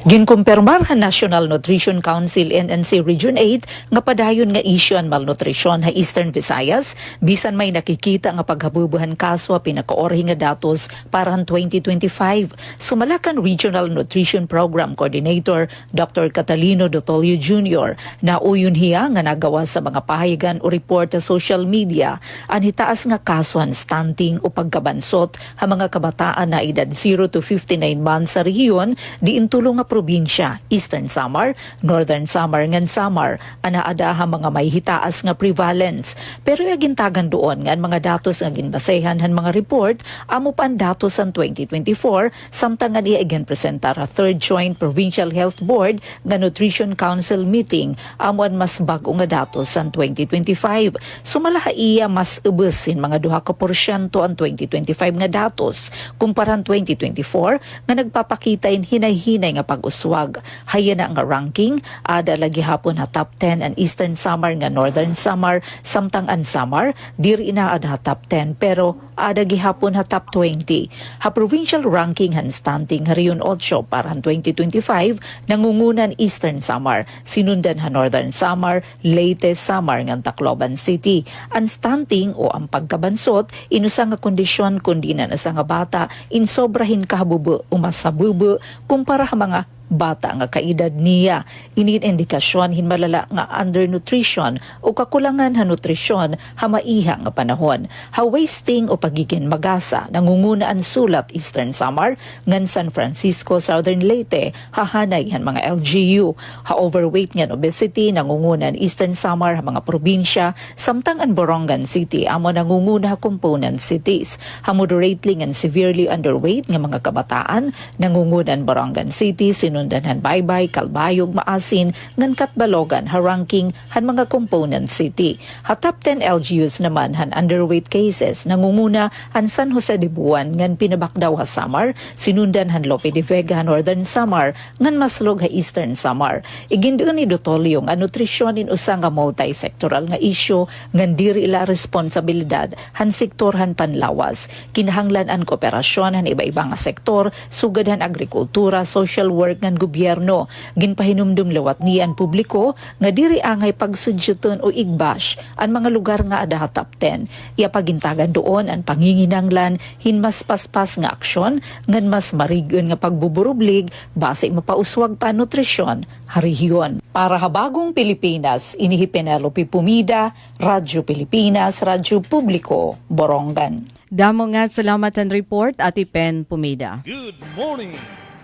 Ginkumpirmar National Nutrition Council NNC Region 8 nga padayon nga issue ang malnutrisyon ha Eastern Visayas bisan may nakikita nga paghabubuhan kaso pinakaorhi nga datos para 2025. Sumalakan Regional Nutrition Program Coordinator Dr. Catalino Dotolio Jr. na uyon hiya nga nagawa sa mga pahayagan o report sa social media ang hitaas nga kaso ang stunting o pagkabansot ha mga kabataan na edad 0 to 59 months sa rehiyon diin tulong nga probinsya, Eastern Samar, Northern Samar ngan Samar, anaadaha mga may hitaas nga prevalence. Pero yagintagan doon nga mga datos nga ginbasehan han mga report, amo pan datos sa 2024, samtang nga niya iginpresentar a 3rd Joint Provincial Health Board nga Nutrition Council meeting, amuan mas bago nga datos sa 2025. Sumalaha iya mas ubusin mga 2% ang 2025 nga datos, kumparan 2024 nga nagpapakita in hinay-hinay nga pag-uswag. Haya na nga ranking, ada lagi hapon ha top 10 ang Eastern Samar nga Northern Samar, samtang ang Samar, diri na ada ha top 10 pero ada gihapon ha top 20. Ha provincial ranking han stunting hariyon 8 para 2025, nangungunan Eastern Samar, sinundan ha Northern Samar, Leyte Samar nga Tacloban City. Ang stunting o ang pagkabansot, inusa nga kondisyon kundi na sa nga bata, insobrahin kahabubo o masabubo kumpara mga Bata nga kaedad niya, indikasyon hinmalala nga undernutrition o kakulangan ha nutrisyon hamaiha nga panahon. Wasting o pagiging magasa nangunguna ang sulat Eastern Samar ngan San Francisco, Southern Leyte, hahanay han mga LGU. Overweight ngan obesity nangunguna ang Eastern Samar ha mga probinsya, samtang ang Borongan City amo nangunguna ha component cities. Moderately ngan severely underweight nga mga kabataan nangunguna ang Borongan City, sinundan han Baybay, Calbayog, Maasin, ngan Katbalogan ha ranking han mga component city. Top 10 LGUs naman han underweight cases nangunguna han San Jose de Buan ngan Pinabakdaw ha Samar, sinundan han Lope de Vega Northern Samar, ngan Maslog ha Eastern Samar. Igindoon ni Dotolio nga nutrisyon in usa nga multi-sectoral nga isyu ngan diri ila responsibilidad han sektor han panlawas. Kinahanglan ang kooperasyon han iba-iba nga sektor, sugad han agrikultura, social work ngan gobyerno. Ginpahinumdum lawat niya ang publiko nga diri angay pagsudyuton o igbash ang mga lugar nga ada top 10. Iya pagintagan doon ang panginginanglan hinmas paspas nga aksyon ngan mas marigon nga pagbuburublig base mapauswag pa nutrisyon harihiyon. Para habagong Pilipinas, inihi Penelope Pumida, Radyo Pilipinas, Radyo Publiko, Borongan. Damo nga salamat ang report, Ate Pen Pumida. Good morning,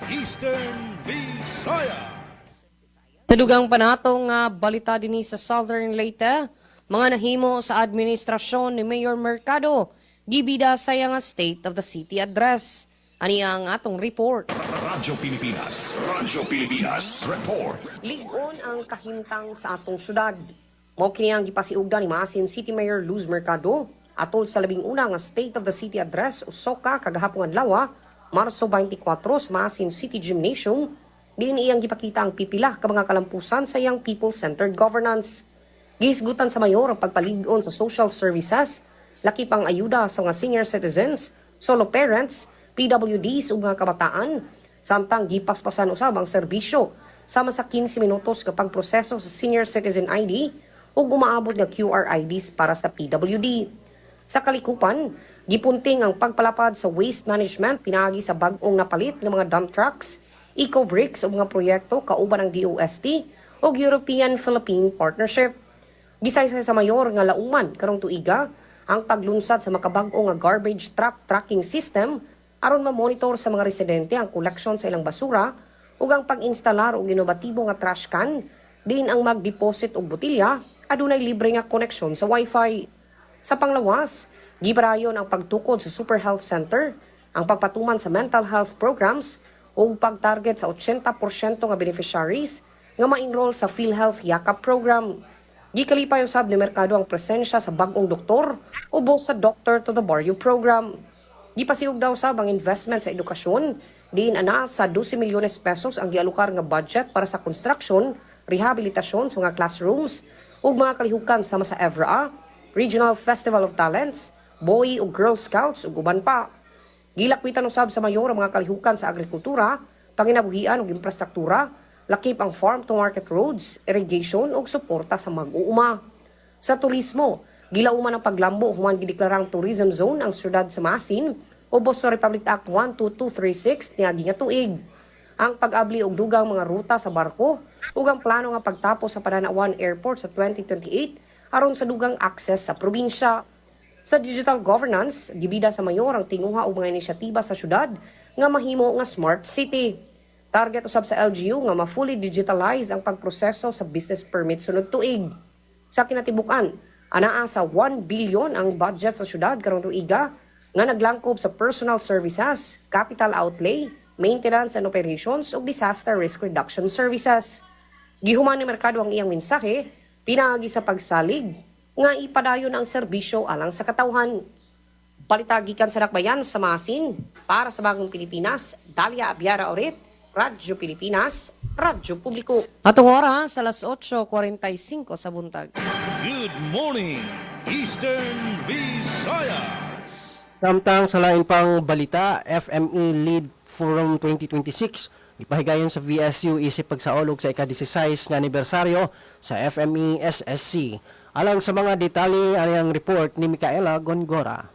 Eastern Visayas. Nadugang panatong balita din sa Southern Leyte, mga nahimo sa administrasyon ni Mayor Mercado, gibida sa nga State of the City Address. Ani ang atong report. Radyo Pilipinas Report. Ligon ang kahimtang sa atong syudad. Mao kini ang gipasiugda ni Maasin City Mayor Luz Mercado atol sa labing una nga State of the City Address usoka kagahapon adlaw, Marso 24 sa Maasin City Gymnasium. Diin iyang gipakita ang pipila ka mga kalampusan sa iyang people-centered governance. Gisgutan sa mayor ang pagpalig-on sa social services, laki pang ayuda sa mga senior citizens, solo parents, PWDs ug mga kabataan, samtang gipaspasan usab ang serbisyo sama sa 15 minutos kapag proseso sa senior citizen ID ug umaabot nga QR IDs para sa PWD. Sa kalikupan, gipunting ang pagpalapad sa waste management pinaagi sa bag-ong napalit ng mga dump trucks, eco-bricks o mga proyekto kauban ng DOST o European-Philippine Partnership. Gisaysay sa mayor nga lauman karong tuiga ang paglunsad sa makabag-o nga garbage truck tracking system aron ma-monitor sa mga residente ang koleksyon sa ilang basura ug ang pag-instalar og inovatibo nga trash can din ang mag-deposit og botilya adunay libre nga koneksyon sa Wi-Fi. Sa panglawas, gibarayon ang pagtukod sa Super Health Center, ang pagpatuman sa mental health programs ug pag-target sa 80% nga beneficiaries nga ma-enroll sa PhilHealth Yakap program. Gikalipay usab ni Mercado ang presensya sa bag-ong doktor ubos sa Doctor to the Barrio program. Gipasiug daw usab ang investment sa edukasyon, diin ana sa 12 milyones pesos ang gialokar nga budget para sa construction, rehabilitasyon sa mga classrooms ug mga kalihukan sama sa EVRA, Regional Festival of Talents, Boy ug Girl Scouts ug uban pa. Gilakwitan usab sa mayor ang mga kalihukan sa agrikultura, panginabuhian ug infrastruktura, lakip ang farm-to-market roads, irrigation ug suporta sa mag-uuma. Sa turismo, gilauman ang paglambo human gideklarang tourism zone ang syudad sa Maasin ubos sa Republic Act 12236 niagi nga tuig. Ang pag-abli og dugang mga ruta sa barko ug ang plano nga pagtapos sa Pananawan Airport sa 2028 aron sa dugang access sa probinsya. Sa digital governance, gibida sa mayor ang tinguha og mga inisyatiba sa syudad nga mahimo nga smart city. Target usab sa LGU nga ma-fully digitalize ang pagproseso sa business permit sunod tuig. Sa kinatibukan, anaa sa 1 billion ang budget sa syudad karong tuiga nga naglangkob sa personal services, capital outlay, maintenance and operations ug disaster risk reduction services. Gihuman ni Mercado ang iyang mensahe pinaagi sa pagsalig nga ipadayon ang serbisyo alang sa katawhan. Balita gikan sa Dakbayan sa Maasin para sa Bagong Pilipinas, Dalia Abiara Orit, Radyo Pilipinas, Radyo Publiko. Atong oras alas 8:45 sa buntag. Good morning, Eastern Visayas. Samtang sa lain pang balita, FME Lead Forum 2026 ipahigayon sa VSU isip pagsaolog sa ika-16 nga anibersaryo sa FME SSC. Alang sa mga detalye ang report ni Micaela Gongora.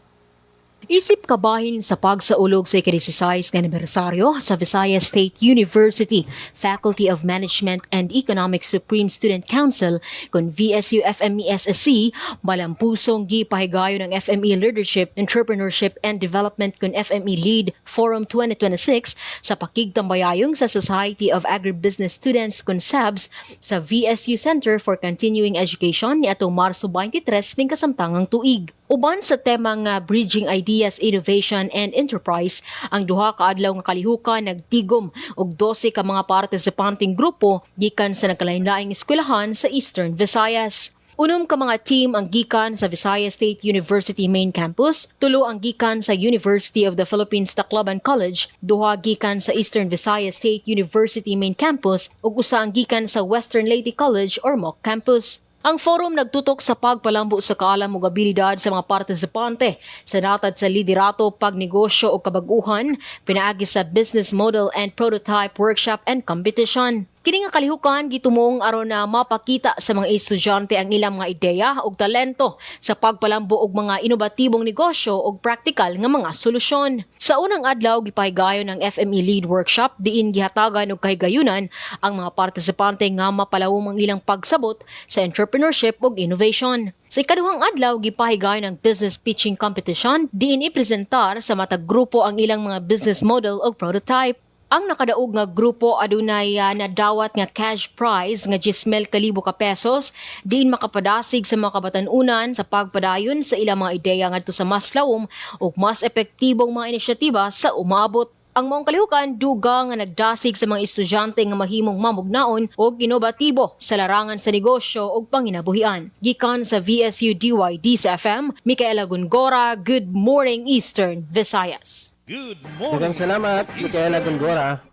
Isip kabahin sa pagsaulog sa ika-16 nga anibersaryo sa Visayas State University Faculty of Management and Economics Supreme Student Council kung VSU FME-SSC malampusong gipahigayon ng FME Leadership, Entrepreneurship and Development kung FME Lead Forum 2026 sa pakigtambayayong sa Society of Agribusiness Students kung SABS sa VSU Center for Continuing Education ni atong Marso 23 ning kasamtangang tuig. Uban sa temang Bridging Ideas, Innovation and Enterprise, ang duha ka adlaw nga kalihukan nagtigom og 12 ka mga partisipanteng grupo gikan sa nagkalain-laing eskwelahan sa Eastern Visayas. Unom ka mga team ang gikan sa Visayas State University Main Campus, tulo ang gikan sa University of the Philippines Tacloban College, duha gikan sa Eastern Visayas State University Main Campus ug usa ang gikan sa Western Leyte College or MOOC Campus. Ang forum nagtutok sa pagpalambo sa kaalam ug abilidad sa mga partisipante sa natad sa liderato, pagnegosyo o kabag-uhan, pinaagi sa business model and prototype workshop and competition. Kini nga kalihukan gitumong aron na mapakita sa mga estudyante ang ilang mga ideya ug talento sa pagpalambo og mga inobatibong negosyo ug praktikal nga mga solusyon. Sa unang adlaw gipahigayon ang FME Lead Workshop diin gihatagan og kahigayunan ang mga partisipante nga mapalawom ang ilang pagsabot sa entrepreneurship ug innovation. Sa ikaduhang adlaw gipahigayon ang Business Pitching Competition diin ipresentar sa matag grupo ang ilang mga business model ug prototype. Ang nakadaog nga grupo adunay nadawat nga cash prize nga 10,000 ka pesos diin makapadasig sa mga kabatan-unan sa pagpadayon sa ilang mga ideya ngadto sa mas lawom ug mas epektibong mga inisyatiba sa umabot. Ang maong kalihukan duga nga nagdasig sa mga estudyante nga mahimong mamugnaon ug inobatibo sa larangan sa negosyo ug panginabuhian. Gikan sa VSU DYD sa FM, Micaela Gongora, Good Morning Eastern Visayas. Good morning. Daghang salamat, Micaela Gongora.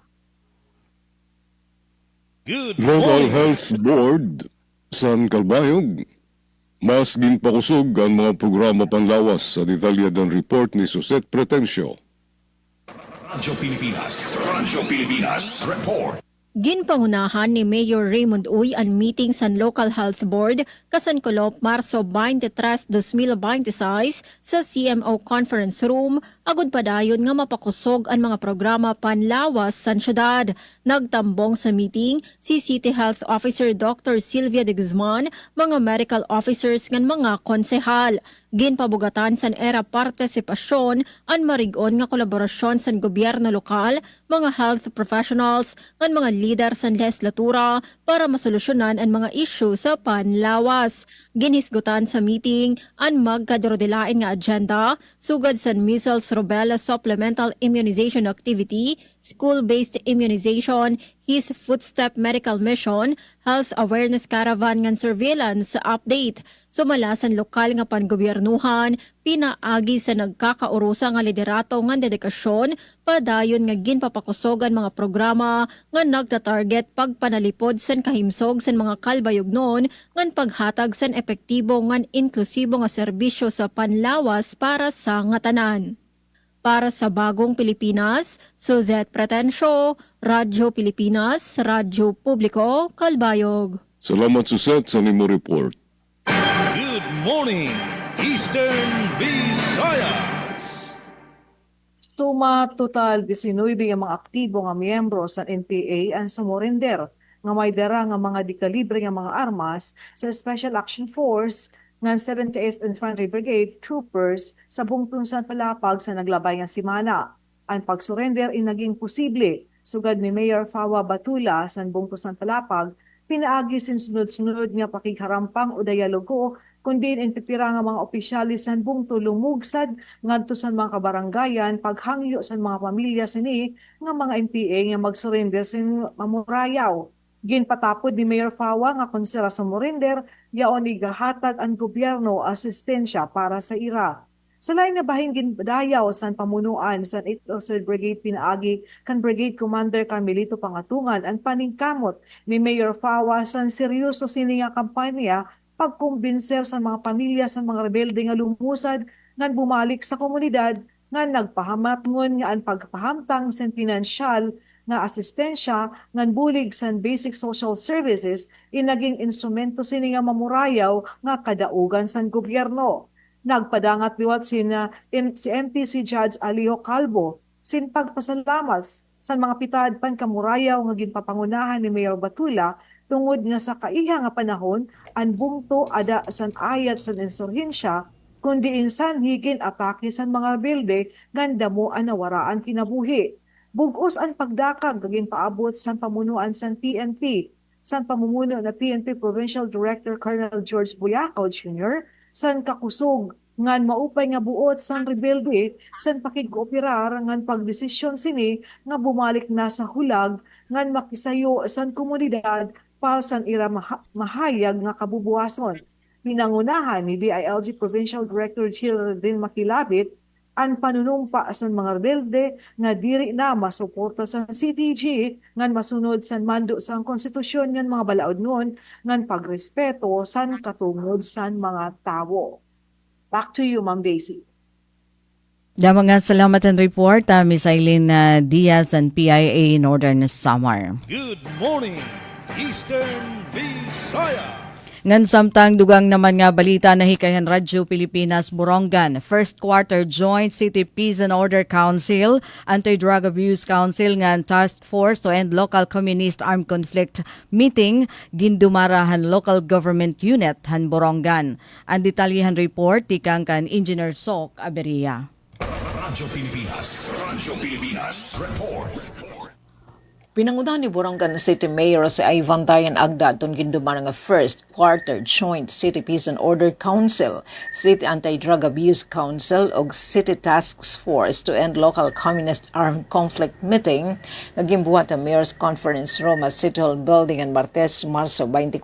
Good Local morning. Health Board San Calbayog. Mas ginpakusog ang mga programa panlawas sa detalyadang report ni Suset Pretencio. Radyo Pilipinas Report. Ginpangunahan ni Mayor Raymond Uy ang meeting sa Local Health Board kasankolop Marso 23, 2026 sa CMO Conference Room agud padayon nga mapakusog ang mga programa panlawas sa syudad. Nagtambong sa meeting si City Health Officer Dr. Sylvia de Guzman, mga medical officers ngan mga konsehal. Ginpabugatan sa era partisipasyon ang marigon nga kolaborasyon sa gobyerno lokal, mga health professionals, ngan mga leader sa legislatura para masolusyonan ang mga issue sa panlawas. Ginisgutan sa meeting ang magkadrodilain nga agenda sugad sa measles, rubella supplemental immunization activity, school-based immunization, his footstep medical mission, health awareness caravan ngan surveillance update. Sumala sa lokal nga pangobyernuhan, pinaagi sa nagkakaurusa nga liderato nga dedikasyon, padayon nga ginpapakusogan mga programa nga nagta-target pagpanalipod sa kahimsog sa mga kalbayognon ngan paghatag sa epektibo ngan inklusibo nga serbisyo sa panlawas para sa nga tanan. Para sa Bagong Pilipinas, Suzette Pretencio, Radyo Pilipinas, Radyo Publiko, Calbayog. Salamat Suset sa nimo report. Good morning, Eastern Visayas. Suma total 19 ang mga aktibo nga miyembro sa NPA ang sumurrender nga may dara nga mga dekalibre nga mga armas sa Special Action Force ng 78th Infantry Brigade troopers sa bungtong San Palapag sa naglabay nga simana. Ang pagsurrender ay naging posible sugad ni Mayor Fawa Batula sa bungtong San Palapag, pinaagi sin sunod-sunod nga pakigharampang o dialogo kundi inpipira nga mga opisyalis sa bungto lumugsad ngadto sa mga kabarangayan paghangyo sa mga pamilya sini nga mga NPA nga magsurrender sin mamurayaw. Ginpatapod ni Mayor Fawa nga kung sila sumurrender, yaon igahatag ang gobyerno asistensya para sa ira. Sa lain na bahin gindayaw sa pamunuan sa 8th Brigade pinaagi kan Brigade Commander Carmelito Pangatungan ang paningkamot ni Mayor Fawa sa seryoso sini nga kampanya pagkumbinser sa mga pamilya sa mga rebelde nga lumusad ngan bumalik sa komunidad nga nagpahamatngon nga ang pagpahamtang sa pinansyal nga asistensya ngan bulig sa basic social services inaging instrumento sini nga mamurayaw nga kadaugan sa gobyerno. Nagpadangat liwat si MTC Judge Alijo Calvo sin pagpasalamat sa mga pitad pankamurayaw nga ginpapangunahan ni Mayor Batula tungod nga sa kaiha nga panahon ang bungto ada san ayat sa insurhensya kundi insan higin atake sa mga rebelde ganda mo ang nawaraan kinabuhi. Bugos ang pagdakag gaging paabot sa pamunuan sa PNP, sa pamumuno na PNP Provincial Director Colonel George Buyakaw Jr., san kakusog ngan maupay nga buot san rebelde san pakigkooperar ngan pagdesisyon sini nga bumalik na sa hulag ngan makisayo san komunidad para san ira mahayag nga kabubuhason. Pinangunahan ni DILG Provincial Director Children Makilabit ang panunumpa sa mga rebelde nga diri na masuporta sa CTG ngan masunod sa mando sa konstitusyon ngan mga balaod noon ngan pagrespeto san katungod san mga tawo. Back to you, Ma'am Daisy. Mga salamat ang report, Miss Eileen Diaz and PIA Northern Samar. Good morning, Eastern Visayas. Ngan samtang dugang naman nga balita na hikayan Radyo Pilipinas Borongan, First Quarter Joint City Peace and Order Council, Anti-Drug Abuse Council ngan Task Force to End Local Communist Armed Conflict Meeting, gindumarahan Local Government Unit han Borongan. Ang detalyehan report tikang kan Engineer Sok Aberia. Radyo Pilipinas report. Pinangunahan ni Borongan City Mayor si Ivan Dayan Agda atong ginduman nga First Quarter Joint City Peace and Order Council, City Anti-Drug Abuse Council ug City Task Force to End Local Communist Armed Conflict Meeting nga gimbuhat ang Mayor's Conference Room sa City Hall Building ang Martes, Marso 24.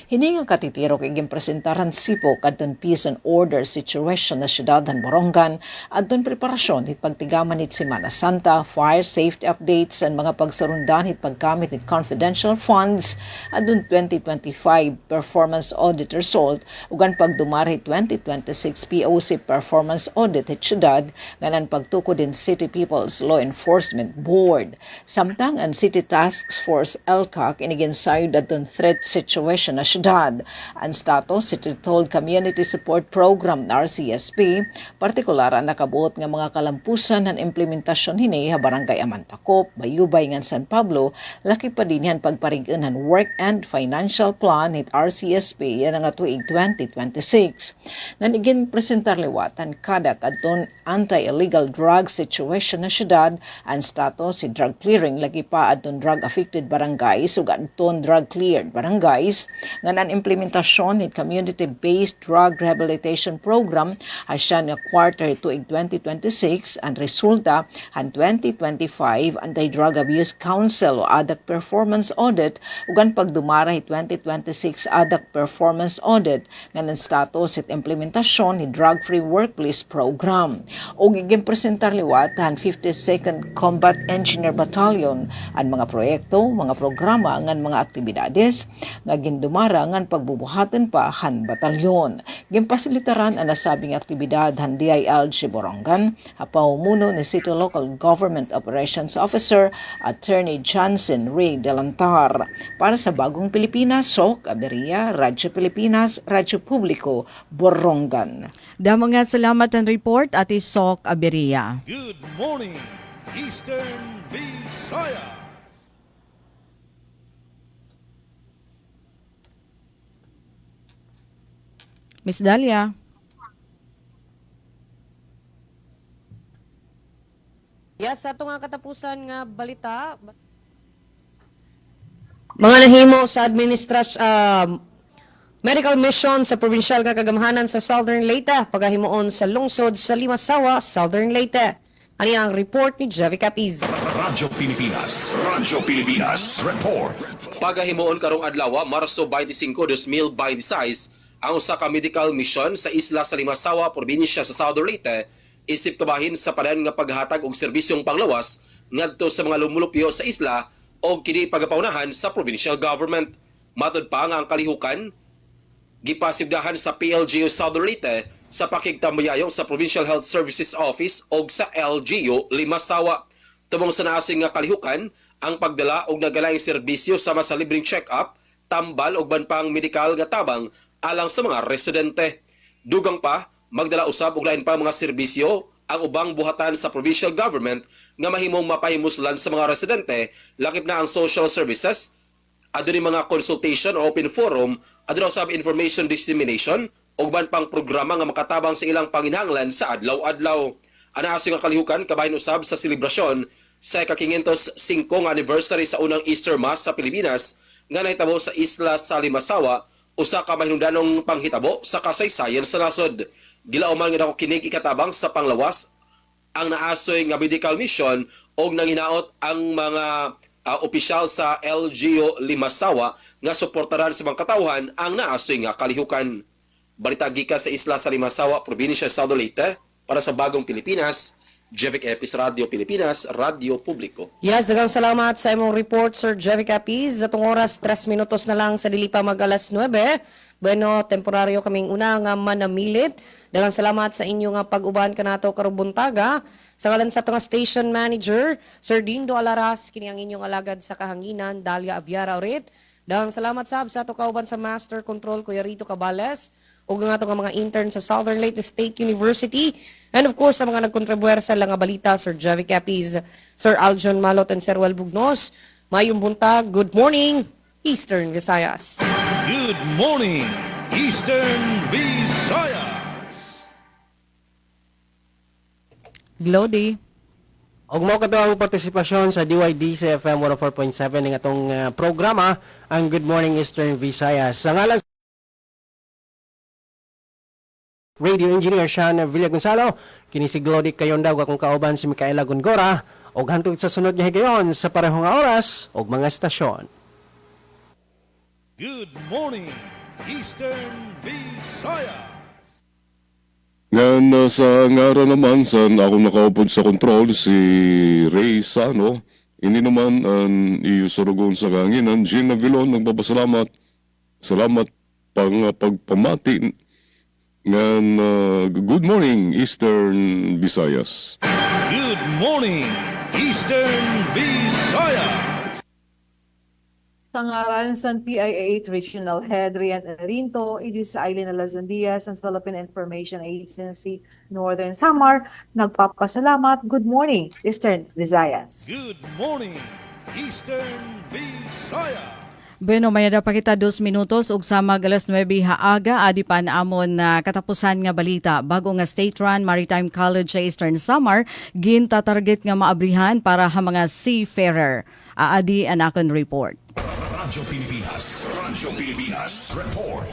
Hini nga katitiro kay gimpresentaran sipok adton peace and order situation na syudad han Borongan adton preparasyon hit pagtigaman hit Semana Santa, fire safety updates and mga pagsarundan hit paggamit ni confidential funds adun 2025 performance audit result ugan pagdumar hit 2026 POC performance audit hit syudad nganan pagtukod din City People's Law Enforcement Board. Samtang ang City Task Force LCAC iniginsayod adun threat situation na syudad. Ang status City Told Community Support Program RCSP partikular ang nakabuot nga mga kalampusan ng implementasyon hini ha Barangay Amantakop, Bayubay ngan San Pablo, laki pa din yan pagparigan ng Work and Financial Plan hit RCSP yan nga tuig 2026. Nanigin presentar liwatan kadak adton anti-illegal drug situation na syudad, ang status si drug clearing lagi pa adton drug affected barangays ug adton drug cleared barangays nganan implementasyon hit community-based drug rehabilitation program asya nga quarter tuig 2026 ang resulta han 2025 anti-drug abuse council o ADAC performance audit ugan pagdumara hit 2026 ADAC performance audit nganan status at implementasyon ni drug-free workplace program. O gigimpresentar liwat han 52nd Combat Engineer Battalion ang mga proyekto, mga programa ngan mga aktibidades nga gindumara ngan pagbubuhaton pa han batalyon. Gimpasilitaran ang nasabing aktibidad han DILG Borongan, hapahumuno ni City Local Government Operations Officer Attorney Johnson Ray Delantar. Para sa Bagong Pilipinas, Sok Aberia, Radyo Pilipinas, Radyo Publiko, Borongan. Mga salamat ang report at Sok Aberia. Good morning, Eastern Visayas. Miss Dalia. Yes, ato nga katapusan nga balita. Mga nahimo sa medical mission sa provincial nga kagamhanan sa Southern Leyte, pagahimuon sa lungsod sa Limasawa, Southern Leyte. Ani ang report ni Javi Capiz. Radyo Pilipinas report. Pagahimuon karong adlaw, Marso 25, 2026, ang usa ka medical mission sa isla sa Limasawa, probinsya sa Southern Leyte, isip kabahin sa padan nga paghatag og serbisyong panglawas ngadto sa mga lumulupyo sa isla o kini pagapaunahan sa provincial government. Matod pa nga ang kalihukan gipasigdahan sa PLGU Southern Leyte sa pakigtambayayong sa Provincial Health Services Office o sa LGU Limasawa. Tumong sa naasing nga kalihukan ang pagdala og nagalaing serbisyo sama sa libreng check-up, tambal og banpang medikal nga tabang alang sa mga residente. Dugang pa magdala usab og lain pa mga serbisyo ang ubang buhatan sa provincial government nga mahimong mapahimuslan sa mga residente, lakip na ang social services, adto ni mga consultation o open forum, adto usab information dissemination ug ban pang programa nga makatabang sa ilang panginahanglan sa adlaw-adlaw. Ana aso nga kalihukan kabahin usab sa selebrasyon sa ika-505 nga anniversary sa unang Easter Mass sa Pilipinas nga nahitabo sa isla sa Limasawa, usa ka mahinungdanong panghitabo sa kasaysayan sa nasod. Gilauman nga dako kining ikatabang sa panglawas ang naasoy nga medical mission og nanginaot ang mga opisyal sa LGU Limasawa nga suportaran sa mga katawhan ang naasoy nga kalihukan. Balita gikan sa isla sa Limasawa, probinsya sa Southern Leyte, para sa Bagong Pilipinas, Jevic Epis, Radio Pilipinas, Radio Publiko. Yes, dagang salamat sa imong report, Sir Jevic Epis. Atong oras, 3 minutos na lang sa dili pa mag-alas 9. Bueno, temporaryo kaming una nga manamilit. Dagang salamat sa inyo nga pag-uban kanato karong buntaga. Sa ngalan sa tunga station manager, Sir Dindo Alaras, kini ang inyong alagad sa kahanginan, Dalia Abiara urit. Dagang salamat sab sa ato kauban sa Master Control, Kuya Rito Cabales, ug nga ato nga mga intern sa Southern Leyte State University. And of course, sa mga nagkontribuer sa lang nga balita, Sir Jevic Epis, Sir Aljon Malot, and Sir Wel Bugnos. Mayong buntag, good morning, Eastern Visayas. Good morning, Eastern Visayas. Glody. Og mo kato ang partisipasyon sa DYDC FM 104.7 ng atong programa, ang Good Morning Eastern Visayas. Sa ngalan Radio Engineer Sean Villa Gonzalo, kini si Glody kayon daw akong kauban si Micaela Gongora, og hantod sa sunod nga higayon sa parehong nga oras og mga estasyon. Good morning, Eastern Visayas. Nga sa ngara naman sa ako nakaupod sa control si Ray Sano, hindi naman ang iyusurugon sa kanginan, Gina Vilon, nagpapasalamat. Salamat pang pagpamati ng Good Morning Eastern Visayas. Good morning, Eastern Visayas. Sa ngaran sa PIA8 Regional Head Rian Erinto, Idris Aileen Alazandias ng Philippine Information Agency Northern Samar, nagpapasalamat. Good morning, Eastern Visayas. Good morning, Eastern Visayas. Bueno, may pa kita 2 minutos ug sa mag-alas 9 haaga adi pa naamon na katapusan nga balita bago nga state-run Maritime College sa Eastern Samar ginta-target nga maabrihan para ha mga seafarer. Aadi ang akon report. Radyo Pilipinas report.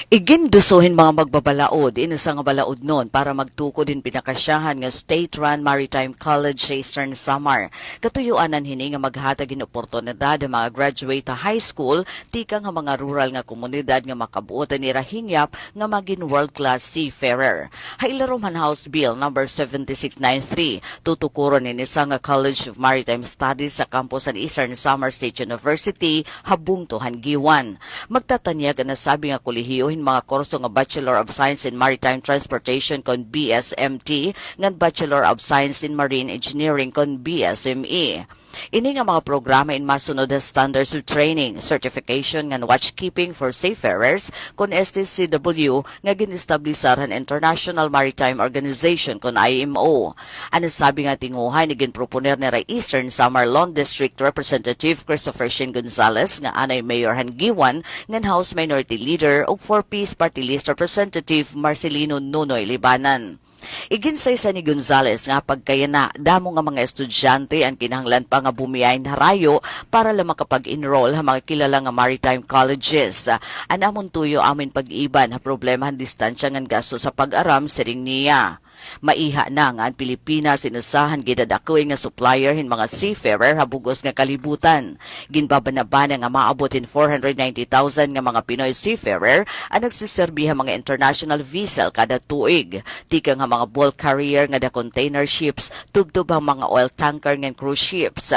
Igindusuhin mga magbabalaod inasa nga balaod nun para magtukod din pinakasyahan nga state-run Maritime College sa Eastern Samar. Katuyuanan hini nga maghatag in oportunidad ang mga graduate high school tika nga mga rural nga komunidad nga makabuotan ni rahingyap nga maging world-class seafarer. Hailarom House Bill No. 7693 tutukuron ni isa nga College of Maritime Studies sa campus sa Eastern Samar State University habung tuhan giwan. Magtatanyag na sabi nga kolehiyo mga kurso nga Bachelor of Science in Maritime Transportation kon BSMT ngan Bachelor of Science in Marine Engineering kon BSME. Ini nga mga programa in masunod na standards of training, certification ngan watchkeeping for seafarers kon STCW nga ginestablisar ang International Maritime Organization kon IMO. Ano sabi nga tinguhay ni ginproponer ni Eastern Samar Lawn District Representative Christopher Shin Gonzales nga anay Mayor Hangiwan ngan House Minority Leader ug 4-piece Party List Representative Marcelino Nunoy Libanan. Iginsay sa ni Gonzales nga pagkayana damo nga mga estudyante ang kinahanglan pa nga bumiyahin harayo para lang makapag-enroll ha mga kilala nga maritime colleges. Anamon tuyo amin pag-iban ha problema ang distansya ngan gasto sa pag-aram siring niya. Maiha na nga ang Pilipinas inusahan gidadakoy nga supplier hin mga seafarer habugos nga kalibutan. Ginbabanabana nga maabot in 490,000 nga mga Pinoy seafarer ang nagsiserbiha mga international vessel kada tuig. Tika nga mga bulk carrier nga da container ships tubtub ang mga oil tanker nga cruise ships.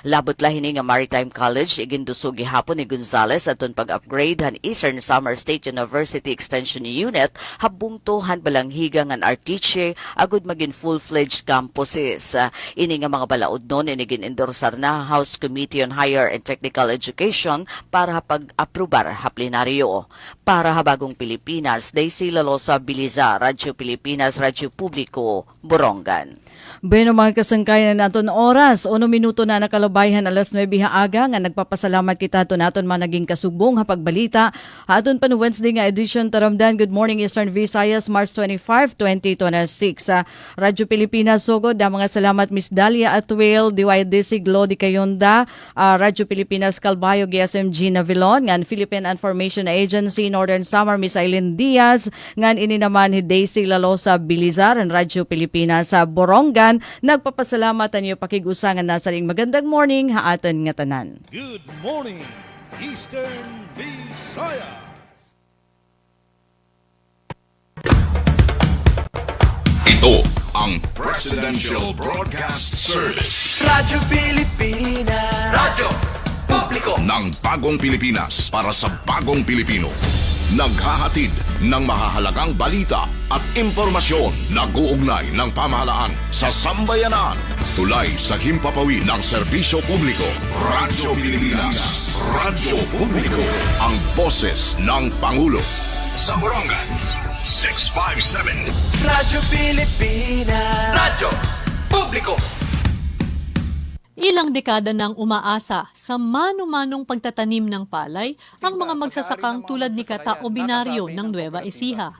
Labot lahini nga Maritime College igindusog gihapon ni Gonzales aton pag-upgrade han Eastern Samar State University Extension Unit habungtohan balanghiga ngan Artiche agud magin full-fledged campuses. Ini nga mga balaod nun inigin endorsar na House Committee on Higher and Technical Education para pag-aprobar ha plenaryo. Para habagong Pilipinas, Daisy Lalosa Biliza, Radyo Pilipinas, Radyo Publiko, Borongan. Bueno mga kasangkayan naton oras, 1 minuto na nakalabayhan alas 9 haaga nga nagpapasalamat kita to naton mga naging kasubong ha pagbalita. Aton pa no Wednesday nga edition taramdan. Good morning Eastern Visayas, March 25, 2026. Radyo Pilipinas sugod da mga salamat Miss Dalia Atwell, DYDC Glody Kayonda, Radyo Pilipinas Calbayo GSMG Navilon, ngan Philippine Information Agency Northern Samar Miss Aileen Diaz, ngan ini naman ni Daisy Lalosa Bilizar and Radyo Pilipinas sa Borongan. Nagpapasalamat niyo pakigusangan na sa ring magandang morning ha aton nga tanan. Good morning, Eastern Visayas. Ito ang Presidential Broadcast Service. Radyo Pilipinas. Radyo Publiko ng bagong Pilipinas para sa bagong Pilipino. Naghahatid ng mahahalagang balita at impormasyon na guugnay ng pamahalaan sa sambayanan. Tulay sa himpapawid ng serbisyo publiko. Radyo Pilipinas. Radyo Publiko. Ang boses ng Pangulo. Sa Borongan, 657. Radyo Pilipinas. Radyo Publiko. Ilang dekada nang umaasa sa mano-manong pagtatanim ng palay ang mga magsasakang tulad ni Kata Obinaryo ng Nueva Ecija.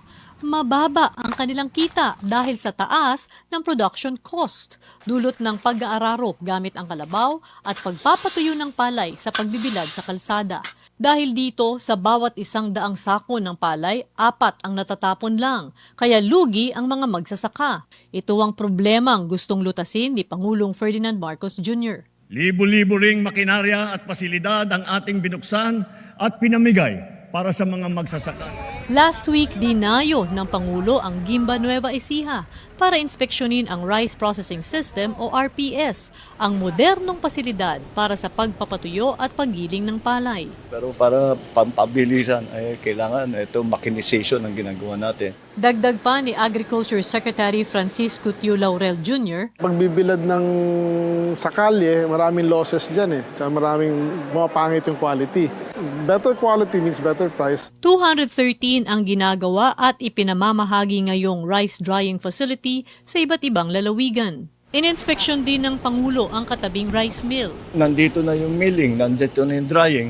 Mababa ang kanilang kita dahil sa taas ng production cost, dulot ng pag-aararo gamit ang kalabaw at pagpapatuyo ng palay sa pagbibilad sa kalsada. Dahil dito, sa bawat 100 sako ng palay, 4 ang natatapon lang, kaya lugi ang mga magsasaka. Ito ang problemang gustong lutasin ni Pangulong Ferdinand Marcos Jr. Libo-libo ring makinarya at pasilidad ang ating binuksan at pinamigay para sa mga magsasaka. Last week, dinayo ng Pangulo ang Gimba Nueva Ecija para inspeksyonin ang Rice Processing System o RPS, ang modernong pasilidad para sa pagpapatuyo at paggiling ng palay. Pero para pampabilisan, kailangan ito mechanization ang ginagawa natin. Dagdag pa ni Agriculture Secretary Francisco Tio Laurel Jr. Pagbibilad ng sakalye, maraming losses dyan eh. Tsaka maraming mapangit yung quality. Better quality means better price. 213 ang ginagawa at ipinamamahagi ngayong rice drying facility sa iba't ibang lalawigan. Ininspeksyon din ng Pangulo ang katabing rice mill. Nandito na yung milling, nandito na yung drying.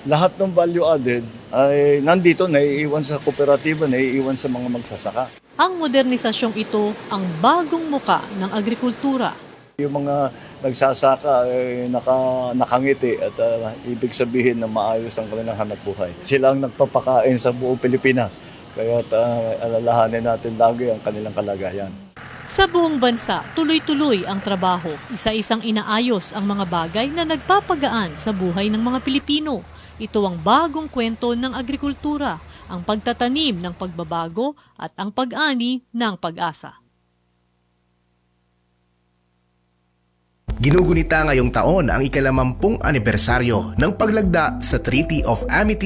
Lahat ng value added ay nandito, naiiwan sa kooperatiba, naiiwan sa mga magsasaka. Ang modernisasyong ito ang bagong muka ng agrikultura. Yung mga nagsasaka ay nakangiti at ibig sabihin na maayos ang kanilang hanapbuhay. Sila ang nagpapakain sa buong Pilipinas, kaya alalahanin natin lagi ang kanilang kalagayan. Sa buong bansa, tuloy-tuloy ang trabaho. Isa-isang inaayos ang mga bagay na nagpapagaan sa buhay ng mga Pilipino. Ito ang bagong kwento ng agrikultura, ang pagtatanim ng pagbabago at ang pag-ani ng pag-asa. Ginugunita ngayong taon ang ika-80 anibersaryo ng paglagda sa Treaty of Amity